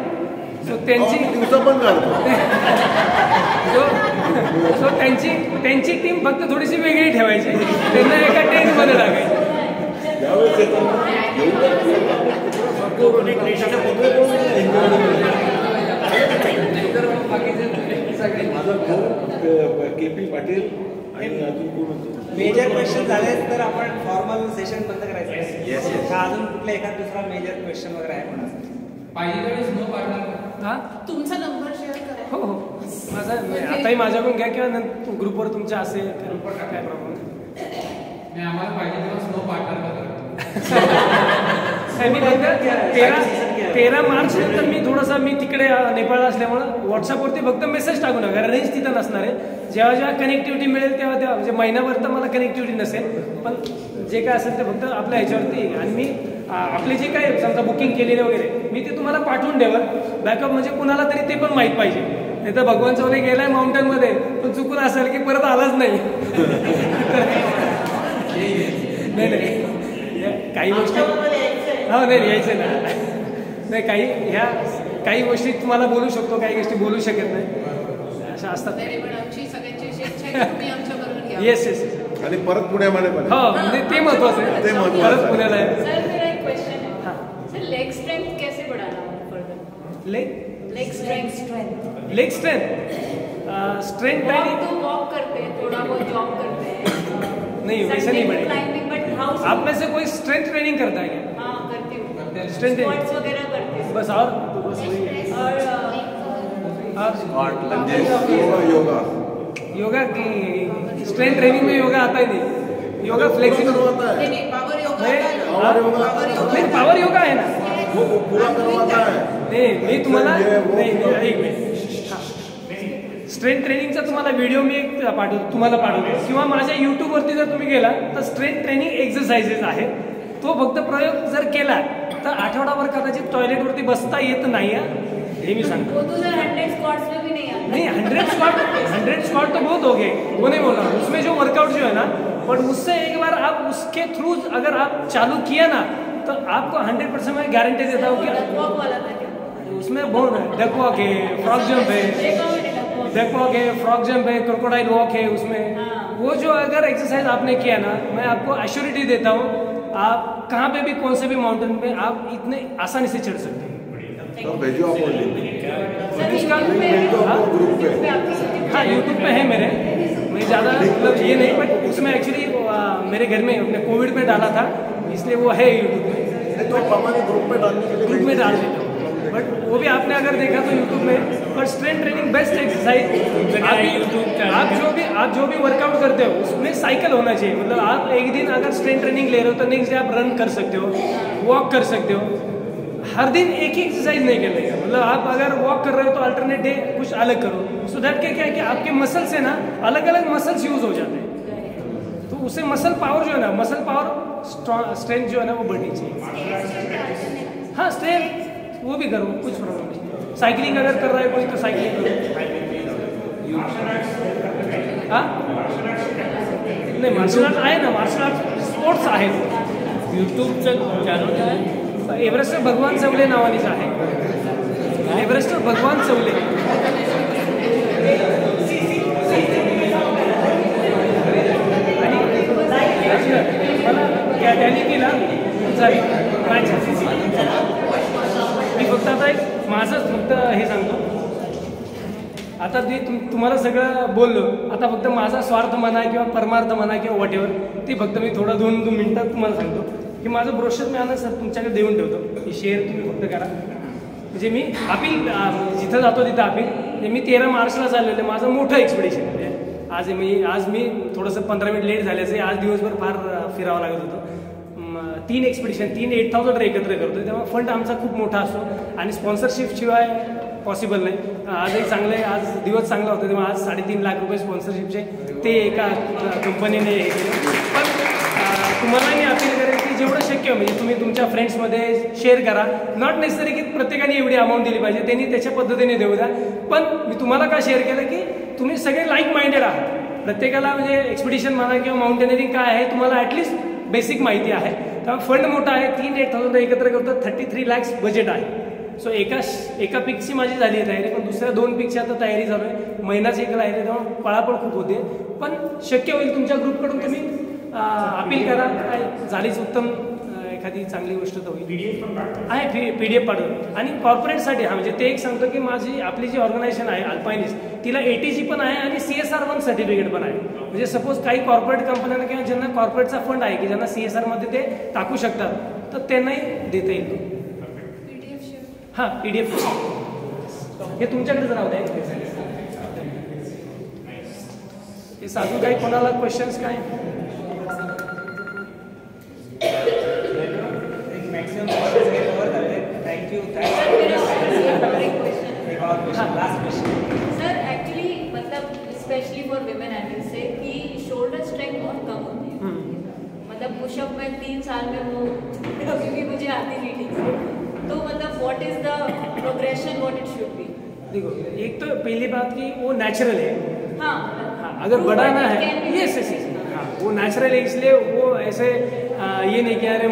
सो त्यांची पण सो त्यांची टीम फक्त थोडीशी वेगळी ठेवायची, त्यांना एका टेंटमध्ये टाकायची. KP पाटील आणि अजून कोण मेजर क्वेश्चन झाले तर आपण फॉर्मल सेशन बंद करायचं. अजून कुठला एखादा दुसरा मेजर क्वेश्चन वगैरे आहे कोणाचा? पाहिजे त्यावेळेस न पाठवणार. हा तुमचा नंबर शेअर करा. हो हो माझा आताही माझ्याकडून घ्या किंवा ग्रुपवर तुमच्या असेल ग्रुपवर काय प्रॉब्लेम मी आम्हाला पाहिजे तेव्हा स्नो पाठवणार. मी फक्त 13 मार्च नंतर मी थोडंसं मी तिकडे नेपाळला असल्यामुळं व्हॉट्सअपवरती फक्त मेसेज टाकू नका, कारण रेंज तिथं नसणार आहे. जेव्हा जेव्हा कनेक्टिव्हिटी मिळेल तेव्हा म्हणजे महिनाभर तर मला कनेक्टिव्हिटी नसेल, पण जे काय असेल ते फक्त आपल्या ह्याच्यावरती. आणि मी आपले जे काय समजा बुकिंग केलेले वगैरे मी ते तुम्हाला पाठवून ठेवा बॅकअप, म्हणजे कुणाला तरी ते पण माहीत पाहिजे. नाही तर भगवान चौले गेलाय माउंटनमध्ये पण चुकून असेल की परत आलाच नाही. नाही काही गोष्टी हो नाही यायचं ना, नाही काही गोष्टी तुम्हाला बोलू शकतो, काही गोष्टी बोलू शकत नाही, अशा असतात. येस येस आणि परत पुण्यामध्ये पण हो म्हणजे ते महत्वाचं आहे, ते महत्वाचं परत पुण्याला आहे. सर मेरा एक क्वेश्चन है, सर लेग स्ट्रेंथ कैसे बढ़ाना further? Leg strength strength training walk करते हैं, थोड़ा बहुत जॉब करते हैं, नहीं वैसे नहीं बढ़ेगा. बट हाउ आप में से कोई स्ट्रेंथ ट्रेनिंग करता है क्या? हाँ करती हूँ, स्ट्रेंथ स्क्वाट्स वगैरह करती हूँ. बस और बस वही और योगा की स्ट्रेंथ ट्रेनिंग में योगा आता ही नहीं. योगा फ्लेक्सिबल होता है, नहीं पावर योगा नहीं पावर योगा है ना, वो पूरा करवाता है. नाही मी तुम्हाला स्ट्रेंथ ट्रेनिंगचा तुम्हाला व्हिडिओ मी एक तुम्हाला पाठवतो, किंवा माझ्या यूट्यूबवरती जर तुम्ही गेला तर स्ट्रेंथ ट्रेनिंग एक्सरसाइजेस आहे. तो फक्त प्रयोग जर केला तर आठवडाभर कदाचित टॉयलेटवरती बसता येत नाही, हे मी सांगतो. वो तो सर 100 स्क्वाट्स में भी नहीं आता. नहीं 100 स्क्वाट तो बहुत हो गए, वो नहीं बोल रहा. उसमें जो वर्कआउट जो है ना, बट उससे एक बार आप उसके थ्रू अगर आप चालू किया ना तो आपको 100% मैं गारंटी देता हूँ कि वॉक वाला था क्या? उसमें बहुत है, डक वॉक है, फ्रॉग जंप है, डक वॉक है, फ्रॉग जंप है, क्रोकोडाइल वॉक है. उसमें वो जो अगर एक्सरसाइज आपने किया ना, मैं आपको एश्योरिटी देता हूँ आप कहाँ पे भी कौन से भी माउंटेन पे आप इतने आसानी से चढ़ सकते हैं. भेजो आप ग्रुप पे. हाँ यूट्यूब पे है मेरे, मैं ज़्यादा मतलब ये नहीं, बट उसमें एक्चुअली मेरे घर में अपने कोविड में डाला था इसलिए वो है यूट्यूब में. तो हमारे ग्रुप में डालने के लिए ग्रुप में डाल देता हूँ, बट वो भी आपने अगर देखा तो यूट्यूब में. But strength training best exercise. आप जो भी वर्कआउट करते हो उसमें साइकिल होना चाहिए. मतलब आप एक दिन अगर स्ट्रेंथ ट्रेनिंग ले रहे हो तो नेक्स्ट डे आप रन कर सकते हो, वॉक कर सकते हो. हर दिन एक ही एक्सरसाइज नहीं करने का, मतलब आप अगर वॉक कर रहे हो तो अल्टरनेट डे कुछ अलग करो. सो दैट क्या है कि आपके मसल से ना अलग अलग मसल्स यूज हो जाते हैं, तो उससे मसल पावर जो है ना, मसल पावर स्ट्रेंथ जो है ना वो बढ़नी चाहिए. हाँ स्ट्रेंथ वो भी करो, कुछ प्रॉब्लम नहीं. साइकिलिंग अगर कर रहा है कोई तो साइकिलिंग करो. हाँ नाही मार्शल आर्ट आहे ना, मार्शल आर्ट स्पोर्ट्स आहेत. यूट्यूबचं चॅनल काय आहे? एव्हरेस्टर भगवान चौले नावानेच आहे. एव्हरेस्टर भगवान चौले. मला त्यांनी केला झाली मी फक्त आता एक माझंच फक्त हे सांगतो. आता ते तुम्हाला सगळं बोललो, आता फक्त माझा स्वार्थ म्हणा किंवा परमार्थ म्हणा किंवा वॉट एव्हर, ते फक्त मी थोडा 2 मिनिटात तुम्हाला सांगतो की माझं ब्रोशर मी आणा सर तुमच्याकडे देऊन ठेवतो, की शेअर तुम्ही फक्त करा. म्हणजे मी अपील जिथं जातो तिथं अपील मी 13 मार्चला चाललेलं माझं मोठं एक्सपिडिशन आहे. आज मी थोडंसं 15 मिनिट लेट झाल्याचं आज दिवसभर फार फिरावं लागत होतं. 3 एक्सपिडिशन 8,000 एकत्र करतो, तेव्हा फंड आमचा खूप मोठा असतो आणि स्पॉन्सरशिप शिवाय पॉसिबल नाही. आजही चांगलं आहे, आज दिवस चांगला होता तेव्हा आज 3.5 लाख रुपये स्पॉन्सरशिपचे ते एका कंपनीने हे केले. पण तुम्हाला मी अपील करेन की जेवढं शक्य म्हणजे तुम्ही तुमच्या फ्रेंड्समध्ये शेअर करा. नॉट नेसेसरी की प्रत्येकाने एवढी अमाऊंट दिली पाहिजे, त्यांनी त्याच्या पद्धतीने देऊ द्या. पण मी तुम्हाला का शेअर केलं की तुम्ही सगळे लाईक माइंडेड आहात. प्रत्येकाला म्हणजे एक्सपिडिशन म्हणा किंवा माउंटेनरिंग काय आहे तुम्हाला ॲटलिस्ट बेसिक माहिती आहे. त्यामुळे फंड मोठा आहे, 8,000 एकत्र करतो, 33 lakhs बजेट आहे. सो एका पिकची माझी झाली आहे तयारी, पण दुसऱ्या 2 पिकची आता तयारी चालू आहे. महिनाच एक आहे, तेव्हा पळापळ खूप होते. पण शक्य होईल तुमच्या ग्रुपकडून तुम्ही अपील करा, काय झालीच उत्तम एखादी चांगली गोष्ट तर होईल. आहे PDF पाठवतो. आणि कॉर्पोरेटसाठी म्हणजे ते एक सांगतो की माझी आपली जी ऑर्गनायझेशन आहे अल्पाइनिस्ट तिला ATG पण आहे आणि CSR1 सर्टिफिकेट पण आहे. म्हणजे सपोज काही कॉर्पोरेट कंपन्यांना किंवा ज्यांना कॉर्पोरेटचा फंड आहे की ज्यांना CSR मध्ये ते टाकू शकतात तर त्यांनाही देता येईल. हां PDF हे तुमच्याकडेच राहू द्या. हे साधू काही कोणाला क्वेश्चन्स काय मॅक्सिमम कव्हर झाले. Thank you. Last question sir actually मतलब specially for women I will say कि शोल्डर स्ट्रेंथ बहुत कम होती है. मतलब पुशअप में 3 साल में वो कभी भी मुझे आती नहीं ठीक से. तो मतलब what is the progression what it should be. देखो एक तो पहली बात कि वो नेचुरल है. हाँ अगर बढ़ाना है यस हाँ वो नेचुरल है, इसलिए वो ऐसे ये नहीं कह रहे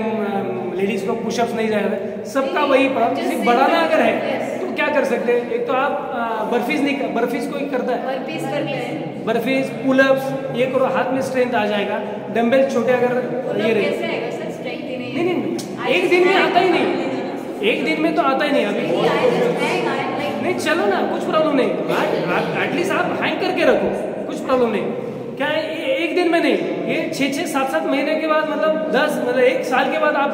लेडीज को पुशअप्स नहीं जा रहे. सबका वही प्रॉब्लम. सिर्फ बढ़ाना अगर है तो क्या कर सकते हैं. एक तो आप बर्फीज को करता है, बर्फीज पुलअप्स ये करो, हाथ में स्ट्रेंथ आ जाएगा. डंबल छोटे अगर ये रहे नहीं एक दिन में आता ही नहीं, एक दिन में तो आता ही नहीं. अभी नहीं चलो ना, कुछ प्रॉब्लम नहीं. एटलीस्ट आप हैंग करके रखो, कुछ प्रॉब्लम नहीं. क्या है एक दिन में नहीं, ये 6-6, 7-7 महीने के बाद मतलब 10 मतलब 1 साल के बाद आप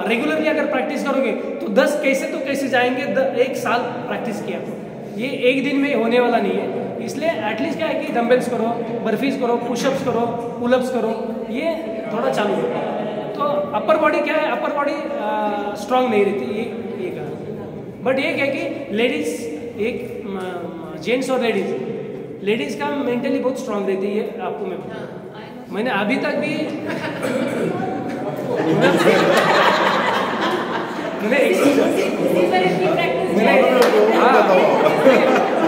रेगुलरली अगर प्रैक्टिस करोगे तो 10 कैसे जाएंगे. 1 साल प्रैक्टिस किया, ये एक दिन में होने वाला नहीं है. इसलिए एटलीस्ट क्या है कि डंबल्स करो, बर्फीज करो, पुशअप्स करो, पुलअप्स करो, ये थोड़ा चालू करो. तो अपर बॉडी क्या है, अपर बॉडी स्ट्रांग नहीं रहती, ये कहा. बट ये क्या कि लेडीज एक जेंट्स और लेडीज का मेंटली बहुत स्ट्रांग रहती है. आपको मैंने अभी तक भी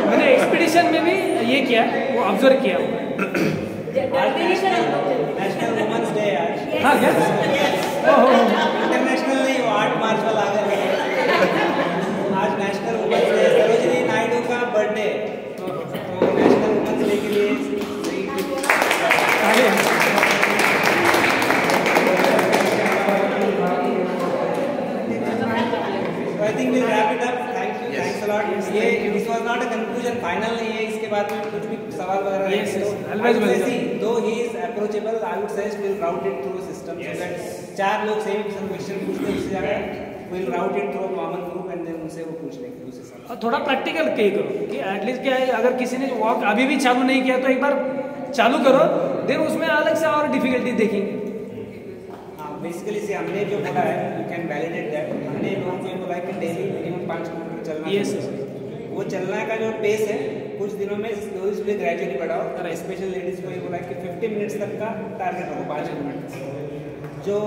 मैंने एक्सपीडिशन में भी ये किया, वो ऑब्जर्व किया. नेशनल वुमेन्स डे आज. हाँ क्या इंटरनेशनल नहीं, वो 8 मार्च वाला आ गया. आज national women's day, Sarojini Naidu का बर्थडे. तो नेशनल वुमेन्स डे के लिए I think we wrap it up. Thank you, thanks a lot. ये this was not a conclusion, final नहीं है. इसके बाद में कुछ भी सवाल वगैरह है दो ही is approachable. I would suggest will route it through system so that 4 लोग सेम क्वेश्चन पूछते हैं, उससे ज्यादा will route it through common group and then उनसे वो पूछ लेंगे उस हिसाब से. थोड़ा प्रैक्टिकल कहीं करो कि एटलीस्ट क्या है, अगर किसी ने वॉक अभी भी चालू नहीं किया तो एक बार चालू करो, देन उसमें अलग से और डिफिकल्टी देखेंगे. बेसिकली से हमने जो बोला है यू कैन वैलिडेट दैट. हमने लोगों को ये बोला है कि डेली मिनिमम 5 किलोमीटर चलना. यस वो चलने का जो पेस है कुछ दिनों में स्लोली ग्रेजुअली बढ़ाओ. स्पेशल लेडीज को ये बोला है कि 50 मिनट्स तक का टारगेट रखो, 5 किलोमीटर. जो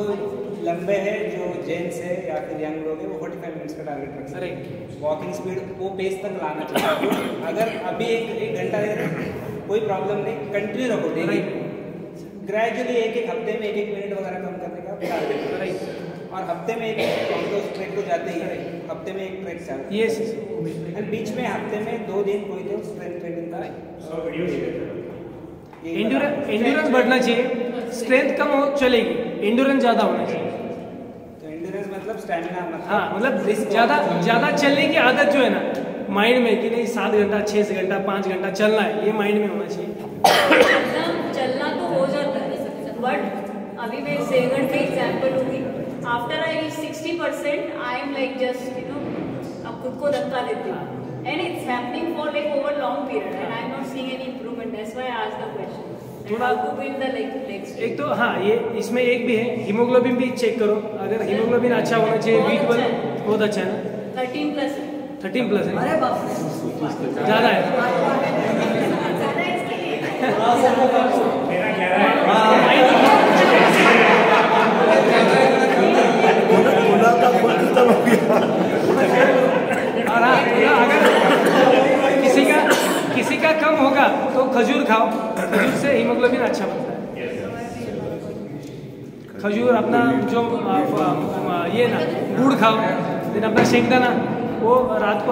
लंबे है, जो जेंट्स है या फिर यंग लोग है, वो 45 मिनट्स का टारगेट रख सकते हैं. वॉकिंग स्पीड वो पेस तक लाना चाहिए. अगर अभी एक घंटा दे रहे कोई प्रॉब्लम नहीं, कंटिन्यू रखो डेली. ग्रेजुअली एक हफ्ते में 1 मिनट वगैरह कम करने का टारगेट. और हफ्ते में तो ट्रैक को जाते ही हफ्ते में 1 ट्रैक चालू. यस एंड बीच में हफ्ते में 2 दिन कोई तो स्ट्रेंथ ट्रेनिंग का. एंड्योरेंस बढ़ना चाहिए. स्ट्रेंथ कम हो चलेगी, एंड्योरेंस ज्यादा होना चाहिए. तो एंड्योरेंस मतलब स्टैमिना. हाँ मतलब ज्यादा चलने की आदत जो है ना माइंड में कि नहीं 7 घंटा 6 घंटा 5 घंटा चलना है, ये माइंड में होना चाहिए. चलना तो हो जाता है, बट अभी मैं सेगड़ का एग्जाम्पल होगी. After I reach 60% I am like just अब खुद को धक्का देते हैं and it's happening for like over long period and I'm not seeing any improvement. That's why I asked the question. थोड़ा to build the leg strength. एक तो हाँ ये इसमें एक भी है हीमोग्लोबिन भी चेक करो, अगर हीमोग्लोबिन अच्छा होना चाहिए, B12 बहुत अच्छा है ना, 13 प्लस है। 13 प्लस है, अरे बाप रे ज़्यादा है। ज़्यादा है इसके लिए। मेरा 11 है। और हाँ, अगर किसी का कम होगा तो खजूर खाओ, खजूर से हीमोग्लोबिन अच्छा बनता है। खजूर अपना जो ये ना गुड़ खाओ, फिर अपना शेंगदाना वो रात को